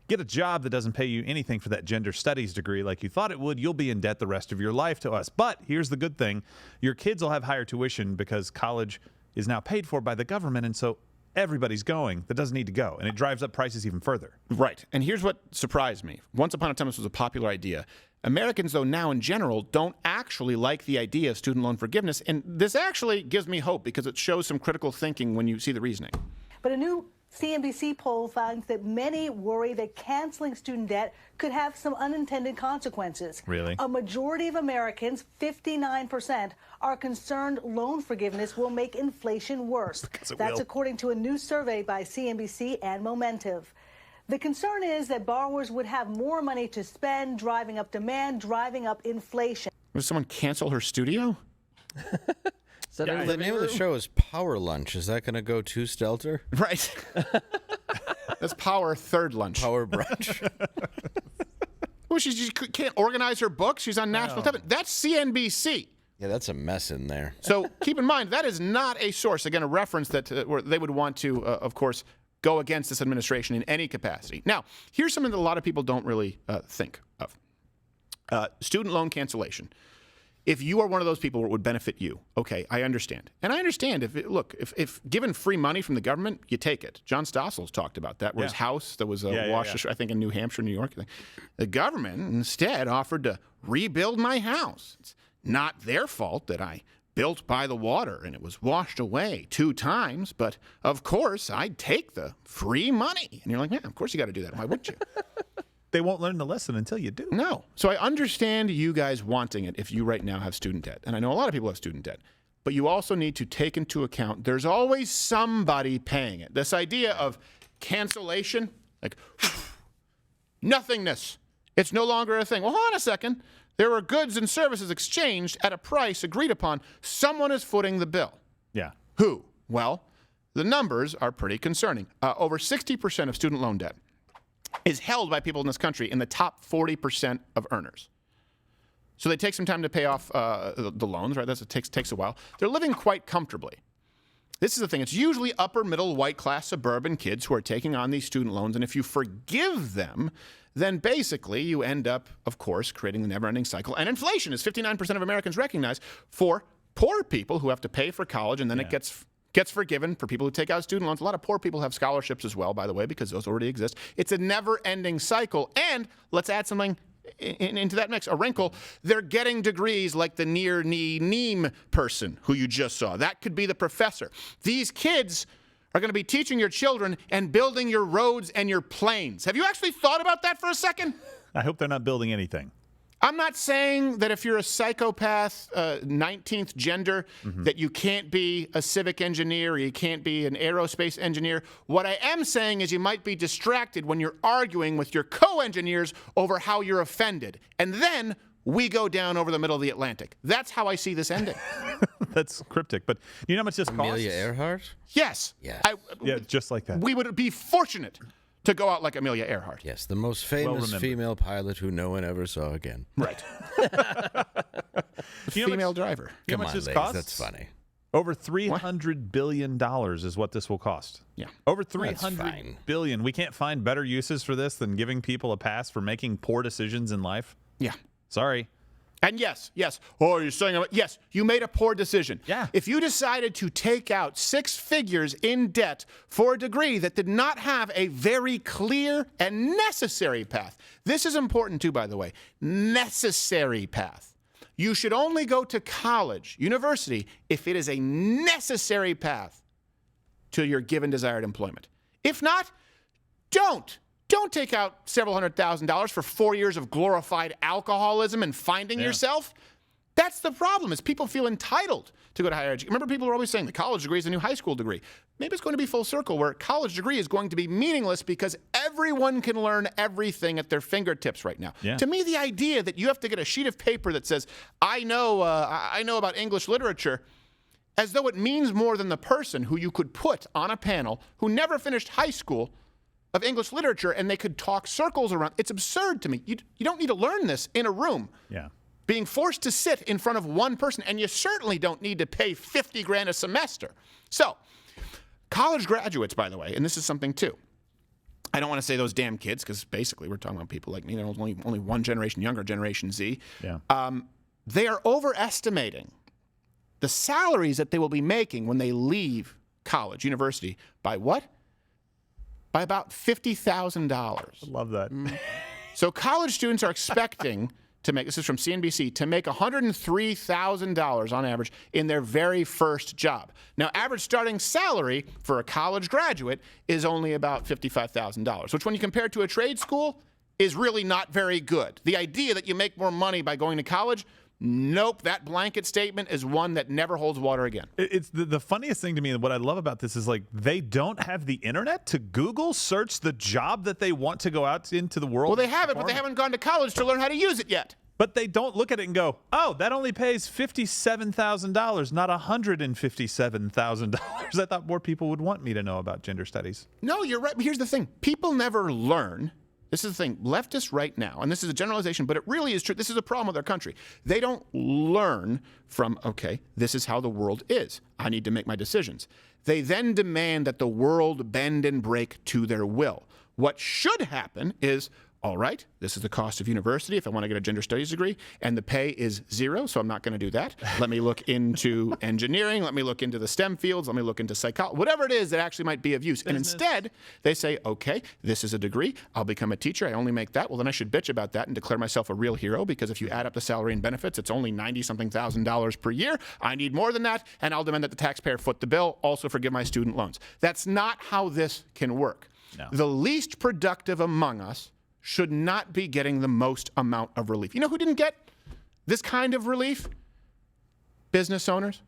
get a job that doesn't pay you anything for that gender studies degree like you thought it would, you'll be in debt the rest of your life to us. But here's the good thing. Your kids will have higher tuition because college is now paid for by the government, and so everybody's going that doesn't need to go, and it drives up prices even further. Right. And here's what surprised me. Once upon a time, this was a popular idea. Americans, though, now in general, don't actually like the idea of student loan forgiveness, and this actually gives me hope because it shows some critical thinking when you see the reasoning. But a new CNBC poll finds that many worry that canceling student debt could have some unintended consequences. Really? A majority of Americans, 59%, are concerned loan forgiveness will make inflation worse. That's according to a new survey by CNBC and Momentive. The concern is that borrowers would have more money to spend, driving up demand, driving up inflation. Would someone cancel her studio? Is that a The name of the show is Power Lunch. Is that going to go too Stelter? Right. That's Power Third Lunch. Power Brunch. Well, she can't organize her books. She's on national television. That's CNBC. Yeah, that's a mess in there. So keep in mind, that is not a source, again, a reference that where they would want to, of course, go against this administration in any capacity. Now, here's something that a lot of people don't really think of. Student loan cancellation. If you are one of those people where it would benefit you, okay, I understand. And I understand if given free money from the government, you take it. John Stossel's talked about that, where his house that was washed, I think in New Hampshire, New York. The government instead offered to rebuild my house. It's not their fault that I built by the water and it was washed away 2 times, but of course I'd take the free money. And you're like, yeah, of course you got to do that. Why wouldn't you? They won't learn the lesson until you do. No. So I understand you guys wanting it if you right now have student debt. And I know a lot of people have student debt. But you also need to take into account there's always somebody paying it. This idea of cancellation, like nothingness. It's no longer a thing. Well, hold on a second. There were goods and services exchanged at a price agreed upon. Someone is footing the bill. Yeah. Who? Well, the numbers are pretty concerning. Over 60% of student loan debt is held by people in this country in the top 40% of earners. So they take some time to pay off the loans, right? It takes a while. They're living quite comfortably. This is the thing. It's usually upper middle, white class, suburban kids who are taking on these student loans. And if you forgive them, then basically you end up, of course, creating the never-ending cycle. And inflation, as 59% of Americans recognize, for poor people who have to pay for college, and then it gets forgiven for people who take out student loans. A lot of poor people have scholarships as well, by the way, because those already exist. It's a never-ending cycle. And let's add something into that mix, a wrinkle. They're getting degrees like the near-knee Neem person who you just saw. That could be the professor. These kids are going to be teaching your children and building your roads and your planes. Have you actually thought about that for a second? I hope they're not building anything. I'm not saying that if you're a psychopath, 19th gender, that you can't be a civic engineer or you can't be an aerospace engineer. What I am saying is you might be distracted when you're arguing with your co-engineers over how you're offended. And then we go down over the middle of the Atlantic. That's how I see this ending. That's cryptic. But you know how much this costs? Amelia Earhart? Yes. Yeah. Yeah, just like that. We would be fortunate to go out like Amelia Earhart. Yes, the most famous remembered. female pilot who no one ever saw again. Right. You know Female much- driver. You know Come how much on, this ladies, costs? that's funny. Over $300 billion is what this will cost. Yeah. Over That's $300 fine. billion. We can't find better uses for this than giving people a pass for making poor decisions in life. Yeah. Sorry. And yes. Oh, you're saying, yes, you made a poor decision. Yeah. If you decided to take out 6 figures in debt for a degree that did not have a very clear and necessary path, this is important too, by the way, necessary path. You should only go to college, university, if it is a necessary path to your given desired employment. If not, don't. Don't take out several $100,000 for 4 years of glorified alcoholism and finding yourself. That's the problem, is people feel entitled to go to higher education. Remember, people are always saying the college degree is the new high school degree. Maybe it's going to be full circle, where a college degree is going to be meaningless because everyone can learn everything at their fingertips right now. Yeah. To me, the idea that you have to get a sheet of paper that says, I know about English literature, as though it means more than the person who you could put on a panel who never finished high school of English literature and they could talk circles around. It's absurd to me. You don't need to learn this in a room. Yeah. Being forced to sit in front of one person, and you certainly don't need to pay $50,000 a semester. So, college graduates, by the way, and this is something too. I don't want to say those damn kids, because basically we're talking about people like me. They're only one generation younger, Generation Z. Yeah. They are overestimating the salaries that they will be making when they leave college, university, by what? By about $50,000. Love that. So college students are expecting to make, this is from CNBC, to make $103,000 on average in their very first job. Now, average starting salary for a college graduate is only about $55,000, which when you compare it to a trade school is really not very good. The idea that you make more money by going to college, nope, that blanket statement is one that never holds water again. It's the funniest thing to me, and what I love about this is, like, they don't have the internet to Google search the job that they want to go out into the world. Well, they have it, but they haven't gone to college to learn how to use it yet. But they don't look at it and go, oh, that only pays $57,000, not $157,000. I thought more people would want me to know about gender studies. No, you're right. But here's the thing. People never learn. This is the thing. Leftists right now, and this is a generalization, but it really is true. This is a problem with our country. They don't learn from, okay, this is how the world is. I need to make my decisions. They then demand that the world bend and break to their will. What should happen is, all right, this is the cost of university if I want to get a gender studies degree, and the pay is zero, so I'm not going to do that. Let me look into engineering. Let me look into the STEM fields. Let me look into psychology, whatever it is that actually might be of use. And instead, they say, okay, this is a degree. I'll become a teacher. I only make that. Well, then I should bitch about that and declare myself a real hero, because if you add up the salary and benefits, it's only $90-something thousand per year. I need more than that, and I'll demand that the taxpayer foot the bill, also forgive my student loans. That's not how this can work. No. The least productive among us should not be getting the most amount of relief. You know who didn't get this kind of relief? Business owners.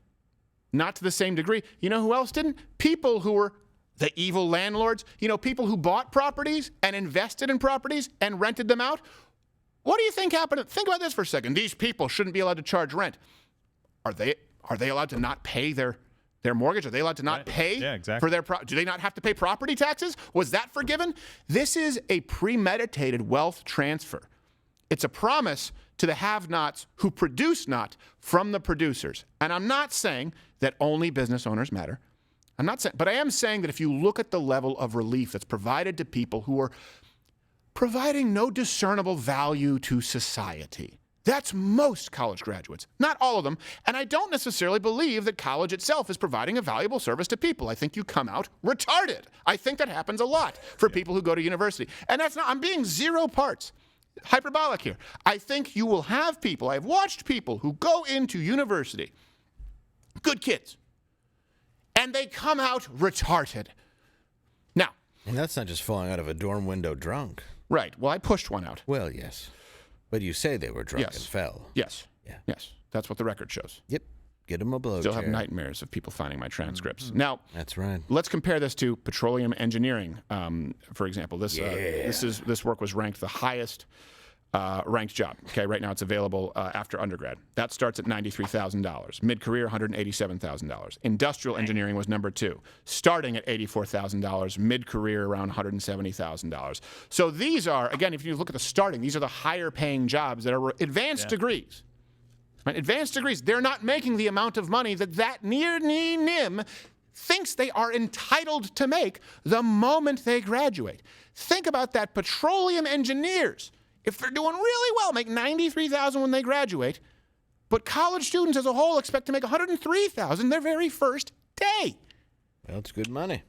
Not to the same degree. You know who else didn't? People who were the evil landlords. You know, people who bought properties and invested in properties and rented them out. What do you think happened? Think about this for a second. These people shouldn't be allowed to charge rent. Are they allowed to not pay their mortgage? Are they allowed to not pay for their do they not have to pay property taxes? Was that forgiven? This is a premeditated wealth transfer. It's a promise to the have-nots who produce not from the producers. And I'm not saying that only business owners matter. I'm not saying, but I am saying that if you look at the level of relief that's provided to people who are providing no discernible value to society, that's most college graduates, not all of them. And I don't necessarily believe that college itself is providing a valuable service to people. I think you come out retarded. I think that happens a lot for people who go to university. And that's not, I'm being zero parts hyperbolic here. I think you will have people, I've watched people who go into university, good kids, and they come out retarded. Now. And that's not just falling out of a dorm window drunk. Right. Well, I pushed one out. Well, yes. But you say they were drunk and fell. Yes. Yeah. Yes. That's what the record shows. Yep. Get them a blow. Still have nightmares of people finding my transcripts. Now, that's right. Let's compare this to petroleum engineering, for example. This work was ranked the highest ranked job. Okay, right now it's available after undergrad. That starts at $93,000. Mid-career, $187,000. Industrial engineering was number 2, starting at $84,000. Mid-career, around $170,000. So these are, again, if you look at the starting, these are the higher-paying jobs that are advanced degrees. Right? Advanced degrees. They're not making the amount of money that near-nim thinks they are entitled to make the moment they graduate. Think about that. Petroleum engineers if they're doing really well, make $93,000 when they graduate, but college students as a whole expect to make $103,000 their very first day. Well, it's good money.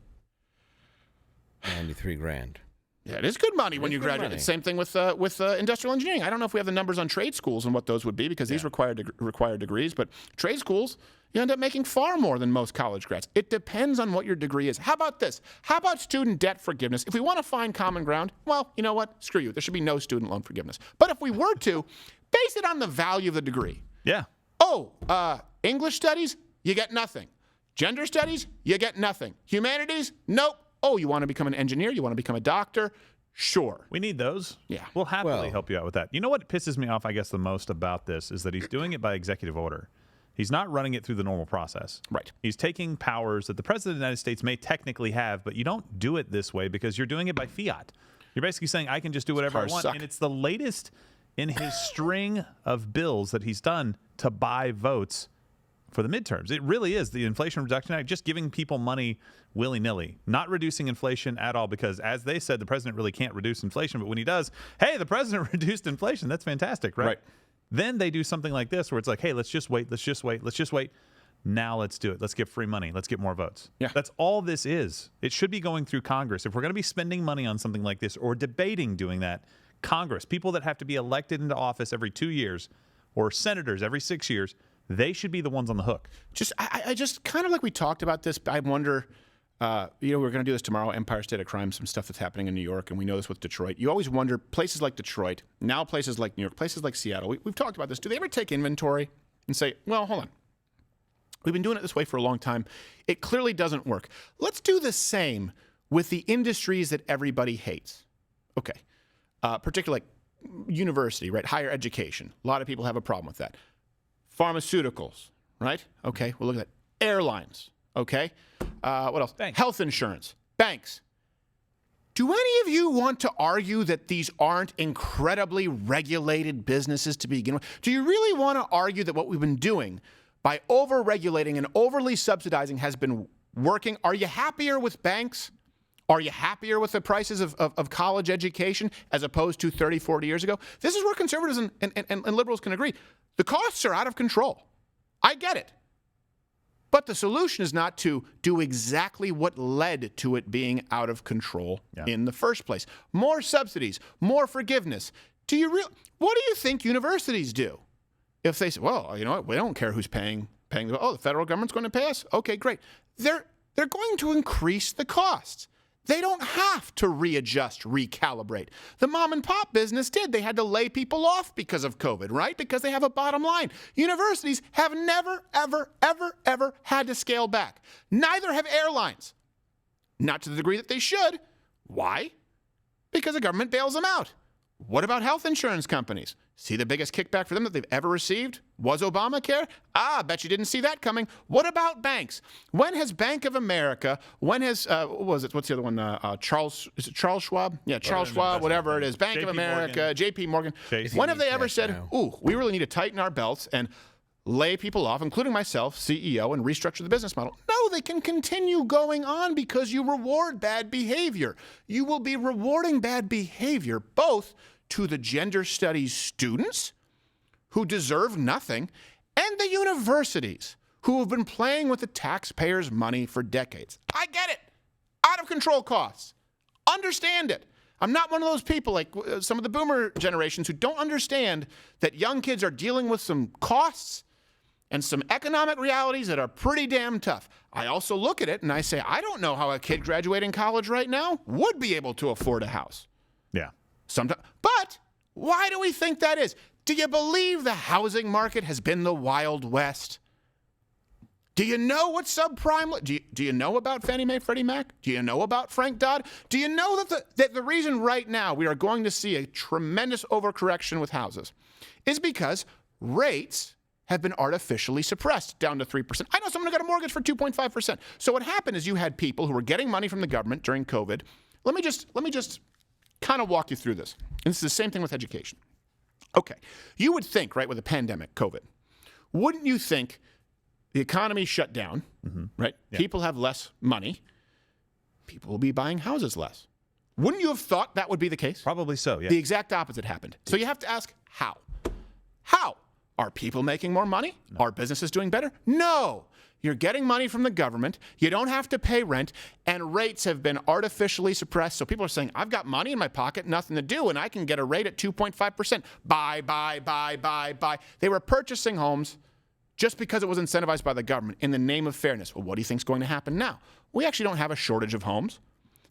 93 grand. Yeah, it is good money when It's you good graduate. money. Same thing with industrial engineering. I don't know if we have the numbers on trade schools and what those would be because these require degrees, but trade schools, you end up making far more than most college grads. It depends on what your degree is. How about this? How about student debt forgiveness? If we want to find common ground, well, you know what? Screw you. There should be no student loan forgiveness. But if we were to, base it on the value of the degree. Yeah. Oh, English studies, you get nothing. Gender studies, you get nothing. Humanities, nope. Oh, you want to become an engineer? You want to become a doctor? Sure. We need those. Yeah. We'll happily Well- help you out with that. You know what pisses me off, I guess, the most about this is that he's doing it by executive order. He's not running it through the normal process. Right. He's taking powers that the President of the United States may technically have, but you don't do it this way because you're doing it by fiat. You're basically saying, I can just do whatever I cars want. suck. And it's the latest in his string of bills that he's done to buy votes for the midterms. It really is the Inflation Reduction Act, just giving people money willy-nilly, not reducing inflation at all, because as they said, the president really can't reduce inflation, but when he does, hey, the president reduced inflation. That's fantastic, right? Right. Then they do something like this where it's like, hey, let's just wait. Now let's do it. Let's get free money. Let's get more votes. Yeah. That's all this is. It should be going through Congress. If we're going to be spending money on something like this or debating doing that, Congress, people that have to be elected into office every 2 years or senators every 6 years, they should be the ones on the hook. I just kind of like we talked about this. I wonder, we're going to do this tomorrow, Empire State of Crime, some stuff that's happening in New York, and we know this with Detroit. You always wonder, places like Detroit, now places like New York, places like Seattle, we've talked about this. Do they ever take inventory and say, well, hold on. We've been doing it this way for a long time. It clearly doesn't work. Let's do the same with the industries that everybody hates. Okay. Particularly like university, right? Higher education. A lot of people have a problem with that. Pharmaceuticals, right? Okay, we'll look at that. Airlines, okay? What else? Banks. Health insurance, banks. Do any of you want to argue that these aren't incredibly regulated businesses to begin with? Do you really want to argue that what we've been doing by over-regulating and overly subsidizing has been working? Are you happier with banks? Are you happier with the prices of college education as opposed to 30, 40 years ago? This is where conservatives and liberals can agree. The costs are out of control. I get it. But the solution is not to do exactly what led to it being out of control in the first place. More subsidies, more forgiveness. What do you think universities do? If they say, well, you know what, we don't care who's paying the federal government's going to pay us? Okay, great. They're going to increase the costs. They don't have to readjust, recalibrate. The mom and pop business did. They had to lay people off because of COVID, right? Because they have a bottom line. Universities have never, ever, ever, ever had to scale back. Neither have airlines. Not to the degree that they should. Why? Because the government bails them out. What about health insurance companies? See, the biggest kickback for them that they've ever received was Obamacare? Bet you didn't see that coming. What about banks? When has Bank of America, what's the other one? Charles Schwab? Yeah, Charles Schwab, whatever it is. Bank of JP America, Morgan. JP Morgan. Chase. When have they ever said, now. ooh, we really need to tighten our belts and lay people off, including myself, CEO, and restructure the business model? No, they can continue going on because you reward bad behavior. You will be rewarding bad behavior both to the gender studies students who deserve nothing and the universities who have been playing with the taxpayers' money for decades. I get it. Out of control costs. Understand it. I'm not one of those people like some of the boomer generations who don't understand that young kids are dealing with some costs and some economic realities that are pretty damn tough. I also look at it and I say, I don't know how a kid graduating college right now would be able to afford a house. Yeah. Sometimes, but why do we think that is? Do you believe the housing market has been the Wild West? Do you know what subprime? Do you know about Fannie Mae, Freddie Mac? Do you know about Frank Dodd? Do you know that the reason right now we are going to see a tremendous overcorrection with houses is because rates have been artificially suppressed down to 3%. I know someone who got a mortgage for 2.5%. So what happened is you had people who were getting money from the government during COVID. Let me just kind of walk you through this. And this is the same thing with education. Okay. You would think, right, with a pandemic, COVID, wouldn't you think the economy shut down, right? Yeah. People have less money. People will be buying houses less. Wouldn't you have thought that would be the case? Probably so, yeah. The exact opposite happened. So you have to ask, how? How? Are people making more money? No. Are businesses doing better? No. You're getting money from the government. You don't have to pay rent, and rates have been artificially suppressed. So people are saying, I've got money in my pocket, nothing to do, and I can get a rate at 2.5%. Buy. They were purchasing homes just because it was incentivized by the government in the name of fairness. Well, what do you think is going to happen now? We actually don't have a shortage of homes.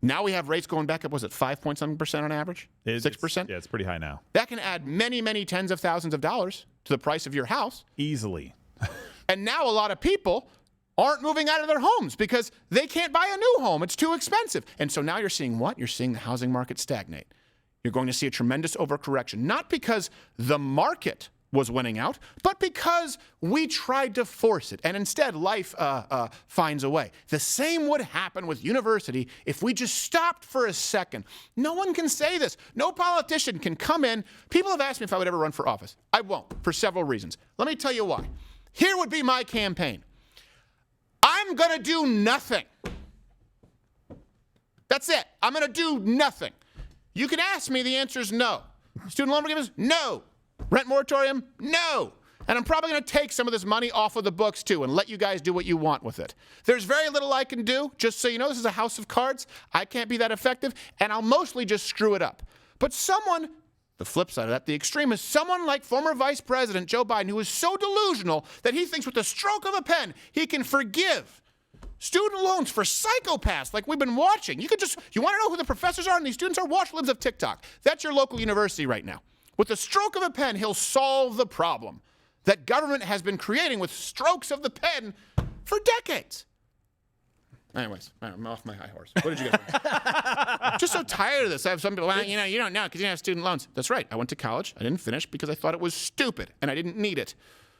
Now we have rates going back up, was it 5.7% on average? 6%? Yeah, it's pretty high now. That can add many, many tens of thousands of dollars to the price of your house. Easily. And now a lot of people aren't moving out of their homes because they can't buy a new home. It's too expensive. And so now you're seeing what? You're seeing the housing market stagnate. You're going to see a tremendous overcorrection, not because the market was winning out, but because we tried to force it, and instead life finds a way. The same would happen with university if we just stopped for a second. No one can say this. No politician can come in. People have asked me if I would ever run for office. I won't, for several reasons. Let me tell you why. Here would be my campaign. I'm going to do nothing. That's it. I'm going to do nothing. You can ask me, the answer is no. Student loan forgiveness? No. Rent moratorium? No. And I'm probably going to take some of this money off of the books, too, and let you guys do what you want with it. There's very little I can do. Just so you know, this is a house of cards. I can't be that effective, and I'll mostly just screw it up. But someone, the flip side of that, the extreme, is someone like former Vice President Joe Biden, who is so delusional that he thinks with the stroke of a pen he can forgive student loans for psychopaths like we've been watching. You want to know who the professors are and these students are? Watch Libs of TikTok. That's your local university right now. With the stroke of a pen, he'll solve the problem that government has been creating with strokes of the pen for decades. Anyways, I'm off my high horse. What did you get? I'm just so tired of this. I have some people, well, you don't know because you don't have student loans. That's right. I went to college. I didn't finish because I thought it was stupid and I didn't need it.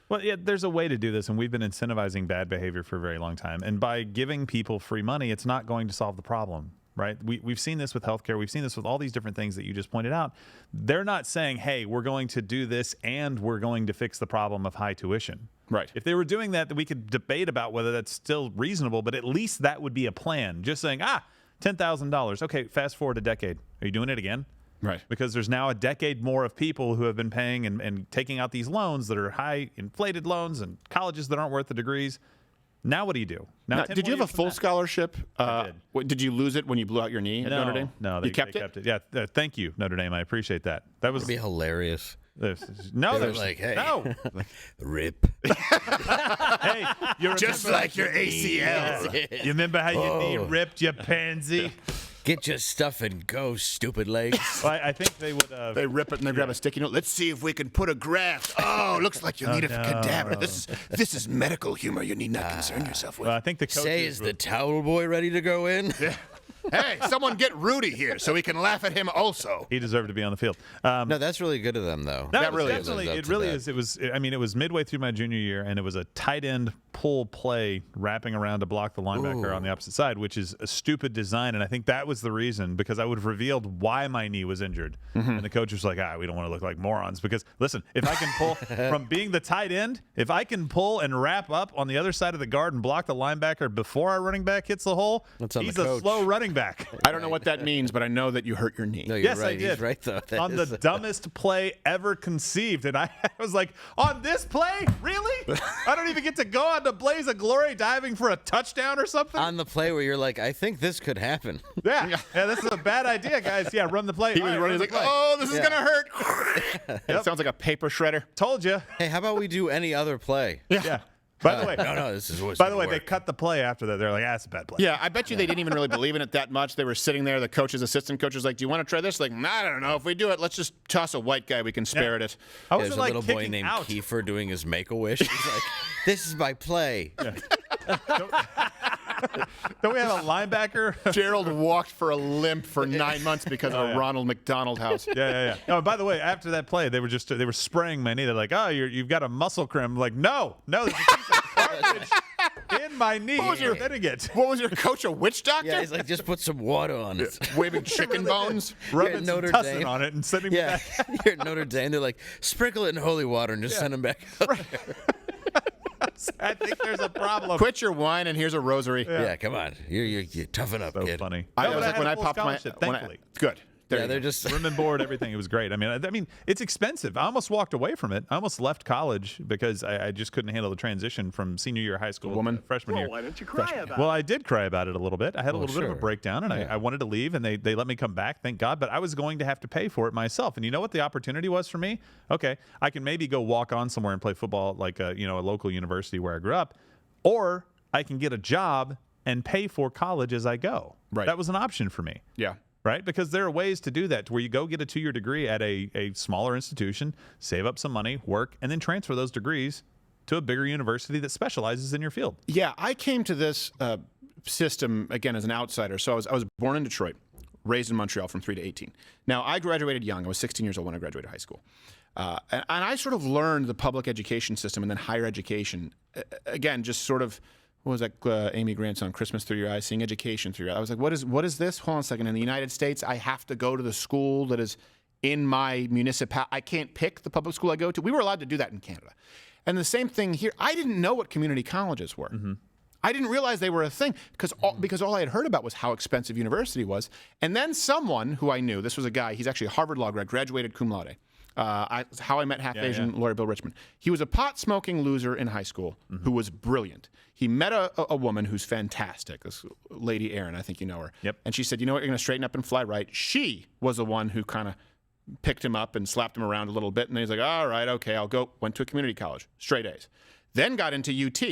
Well, yeah, there's a way to do this, and we've been incentivizing bad behavior for a very long time. And by giving people free money, it's not going to solve the problem, right? We've seen this with healthcare. We've seen this with all these different things that you just pointed out. They're not saying, hey, we're going to do this and we're going to fix the problem of high tuition. Right. If they were doing that, we could debate about whether that's still reasonable, but at least that would be a plan. Just saying, $10,000. Okay, fast forward a decade. Are you doing it again? Right. Because there's now a decade more of people who have been paying and taking out these loans that are high inflated loans and colleges that aren't worth the degrees. Now what do you do? Now, did you have a full scholarship? I did. Did you lose it when you blew out your knee at Notre Dame? No, you kept it? Yeah, thank you, Notre Dame. I appreciate that. That was It'd be hilarious. No, They're like, hey, no. rip. Hey, you just like your ACL. You remember how your knee ripped, you pansy? Get your stuff and go, stupid legs. Well, I think they would. They rip it and they grab a sticky note. Let's see if we can put a graft. Oh, looks like you need a cadaver. This is medical humor. You need not concern yourself with. Well, I think the coaches Say, is the towel boy ready to go in? Yeah. Hey, someone get Rudy here so we can laugh at him also. He deserved to be on the field. No, that's really good of them, though. No, that really is. It really is. It was. I mean, it was midway through my junior year, and it was a tight end pull play wrapping around to block the linebacker on the opposite side, which is a stupid design. And I think that was the reason, because I would have revealed why my knee was injured. And the coach was like, we don't want to look like morons. Because listen, if I can pull from being the tight end, if I can pull and wrap up on the other side of the guard and block the linebacker before our running back hits the hole, he's a slow running back. I don't know what that means, but I know that you hurt your knee. No, you're Yes, right. I did. He's right, though. On the dumbest play ever conceived. And I was like, on this play? Really? I don't even get to go on the blaze of glory diving for a touchdown or something? On the play where you're like, I think this could happen. Yeah, this is a bad idea, guys. Yeah, run the play. He was All right, running. run He's the like, play. oh, this is going to hurt. It sounds like a paper shredder. Told you. Hey, how about we do any other play? Yeah. By the way, No, this is what's by the way, gonna they work. cut the play after that. They're like, it's a bad play. Yeah, I bet you they didn't even really believe in it that much. They were sitting there, the coach's assistant coach was like, do you want to try this? Like, I don't know. If we do it, let's just toss a white guy. We can spare it. How was There's it a like little boy kicking named out? Kiefer doing his Make-A-Wish. He's like, this is my play. Don't we have a linebacker? Gerald walked for a limp for 9 months because of a Ronald McDonald House. Yeah. Oh, by the way, after that play, they were spraying my knee. They're like, you've got a muscle cramp. I'm like, no, there's a piece of garbage in my knee. What was your- You're hitting it. What was your coach, a witch doctor? Yeah, he's like, just put some water on it. Waving chicken bones. Rubbing some Notre tussin Dame. on it and sending me Yeah, back. you're at Notre Dame. They're like, sprinkle it in holy water and just send him back. I think there's a problem. Quit your wine and here's a rosary. Yeah, come on. You toughen up, So kid. funny. I No, was but like, had when a I full popped my, scholarship, when I- thankfully. good. There Yeah, you they're go. just Room and board, everything. It was great. I mean, it's expensive. I almost walked away from it. I almost left college because I just couldn't handle the transition from senior year of high school to freshman year. Why don't you cry about Well, I did cry about it a little bit. I had a little bit of a sure. breakdown, and I wanted to leave, and they let me come back, thank God. But I was going to have to pay for it myself. And you know what the opportunity was for me? Okay, I can maybe go walk on somewhere and play football, like a local university where I grew up, or I can get a job and pay for college as I go. Right. That was an option for me. Yeah. Right? Because there are ways to do that to where you go get a 2-year degree at a smaller institution, save up some money, work, and then transfer those degrees to a bigger university that specializes in your field. Yeah, I came to this system, again, as an outsider. So I was born in Detroit, raised in Montreal from 3 to 18. Now, I graduated young. I was 16 years old when I graduated high school. And I sort of learned the public education system and then higher education. Again, just sort of, what was that Amy Grant's song, Christmas Through Your Eyes, seeing education through your eyes. I was like, what is this? Hold on a second. In the United States, I have to go to the school that is in my municipality. I can't pick the public school I go to. We were allowed to do that in Canada. And the same thing here. I didn't know what community colleges were. I didn't realize they were a thing because all I had heard about was how expensive university was. And then someone who I knew, this was a guy, he's actually a Harvard Law grad, graduated cum laude. How I Met Half Asian lawyer Bill Richmond. He was a pot-smoking loser in high school who was brilliant. He met a woman who's fantastic, this lady Erin, I think you know her. Yep. And she said, you know what, you're going to straighten up and fly right. She was the one who kind of picked him up and slapped him around a little bit. And then he's like, all right, okay, I'll go. Went to a community college, straight A's. Then got into UT,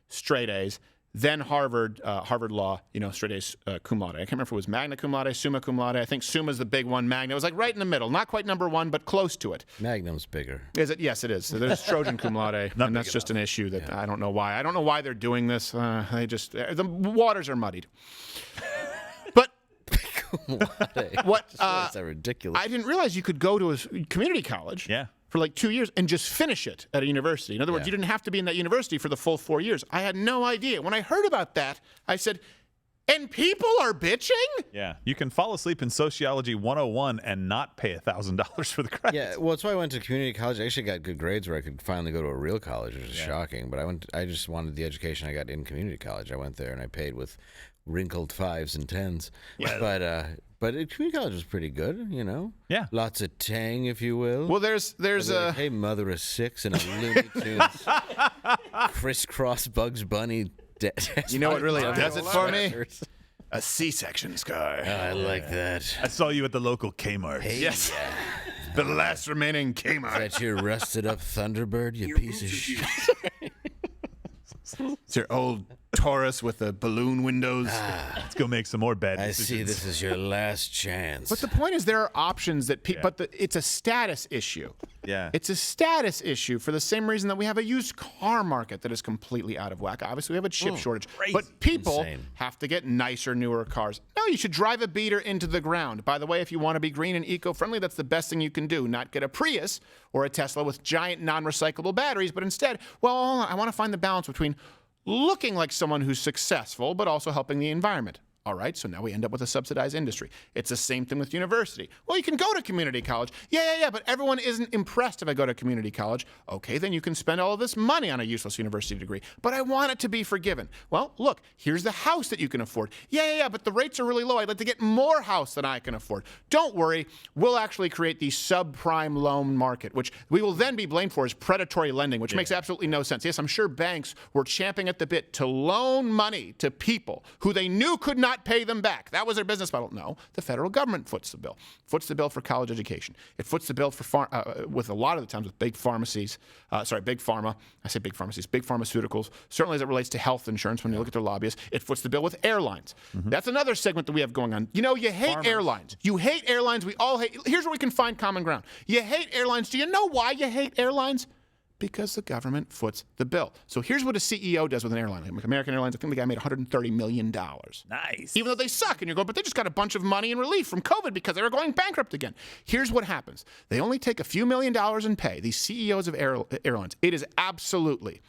straight A's. Then Harvard Law, straight A's cum laude. I can't remember if it was magna cum laude, summa cum laude. I think summa's the big one. Magna was like right in the middle. Not quite number one, but close to it. Magnum's bigger. Is it? Yes, it is. So there's Trojan cum laude, and that's just an issue that I don't know why. I don't know why they're doing this. The waters are muddied. But what? Is that ridiculous? I didn't realize you could go to a community college. Yeah. For like 2 years and just finish it at a university. In other words, you didn't have to be in that university for the full 4 years. I had no idea. When I heard about that, I said, and people are bitching? Yeah. You can fall asleep in Sociology 101 and not pay $1,000 for the credits. Yeah, well, that's why I went to community college. I actually got good grades where I could finally go to a real college, which is shocking. But I just wanted the education I got in community college. I went there and I paid with wrinkled 5s and 10s. Yeah. But community college was pretty good, Yeah. Lots of tang, if you will. Well, there's Like, hey, mother of 6 and a Looney Tunes crisscross Bugs Bunny. You know what really does it for me? sweatshirts. A C-section scar. I like that. I saw you at the local Kmart. Hey, Yes. The last remaining Kmart. That's your rusted up Thunderbird, you piece of shit. It's your old Taurus with the balloon windows. Let's go make some more bad I decisions. see this is your last chance. But the point is there are options that it's a status issue. Yeah. It's a status issue for the same reason that we have a used car market that is completely out of whack. Obviously, we have a chip shortage. But people Insane. have to get nicer, newer cars. No, you should drive a beater into the ground. By the way, if you want to be green and eco-friendly, that's the best thing you can do. Not get a Prius or a Tesla with giant non-recyclable batteries, but instead, I want to find the balance between looking like someone who's successful, but also helping the environment. All right, so now we end up with a subsidized industry. It's the same thing with university. Well, you can go to community college. Yeah, but everyone isn't impressed if I go to community college. Okay, then you can spend all of this money on a useless university degree. But I want it to be forgiven. Well, look, here's the house that you can afford. Yeah, but the rates are really low. I'd like to get more house than I can afford. Don't worry, we'll actually create the subprime loan market, which we will then be blamed for as predatory lending, which makes absolutely no sense. Yes, I'm sure banks were champing at the bit to loan money to people who they knew could not pay them back. That was their business model. No, the federal government foots the bill. Foots the bill for college education. It foots the bill for with a lot of the times with big pharmacies. Big pharma. I say big pharmacies, big pharmaceuticals. Certainly as it relates to health insurance when you look at their lobbyists. It foots the bill with airlines. That's another segment that we have going on. You hate airlines. You hate airlines. We all hate. Here's where we can find common ground. You hate airlines. Do you know why you hate airlines? Because the government foots the bill. So here's what a CEO does with an airline. Like American Airlines, I think the guy made $130 million. Nice. Even though they suck. And you're going, but they just got a bunch of money in relief from COVID because they were going bankrupt again. Here's what happens. They only take a few $1 million in pay, these CEOs of airlines. It is absolutely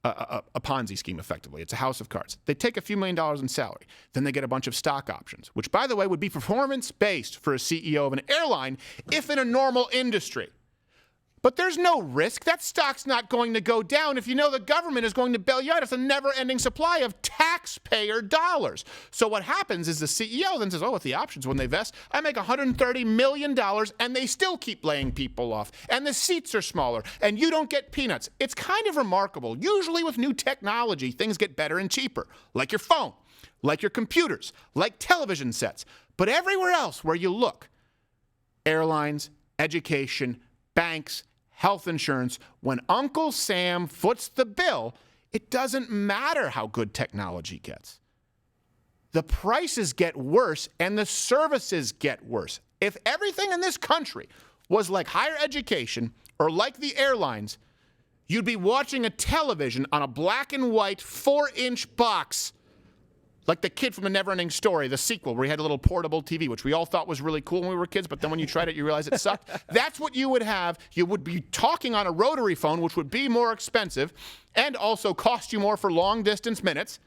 a Ponzi scheme, effectively. It's a house of cards. They take a few $1 million in salary. Then they get a bunch of stock options, which, by the way, would be performance-based for a CEO of an airline if in a normal industry. But there's no risk. That stock's not going to go down if you know the government is going to bail you out. It's a never-ending supply of taxpayer dollars. So what happens is the CEO then says, oh, with the options, when they vest, I make $130 million, and they still keep laying people off. And the seats are smaller, and you don't get peanuts. It's kind of remarkable. Usually with new technology, things get better and cheaper, like your phone, like your computers, like television sets. But everywhere else where you look, airlines, education, banks, health insurance, when Uncle Sam foots the bill, it doesn't matter how good technology gets. The prices get worse and the services get worse. If everything in this country was like higher education or like the airlines, you'd be watching a television on a black and white 4-inch box, like the kid from the Neverending Story, the sequel, where he had a little portable TV, which we all thought was really cool when we were kids, but then when you tried it, you realized it sucked. That's what you would have. You would be talking on a rotary phone, which would be more expensive and also cost you more for long-distance minutes.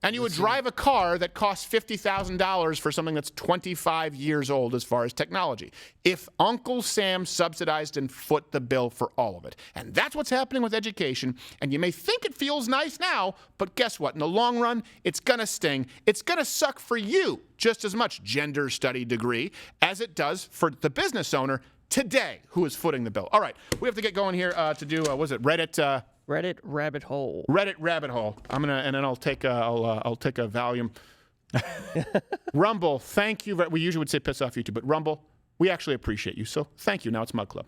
And you would drive a car that costs $50,000 for something that's 25 years old as far as technology. If Uncle Sam subsidized and foot the bill for all of it. And that's what's happening with education. And you may think it feels nice now, but guess what? In the long run, it's going to sting. It's going to suck for you just as much, gender study degree, as it does for the business owner today who is footing the bill. All right, we have to get going here to do, Reddit? Reddit rabbit hole. Reddit rabbit hole. And then I'll take a Valium. Rumble, thank you. We usually would say piss off YouTube, but Rumble, we actually appreciate you. So thank you. Now it's Mug Club.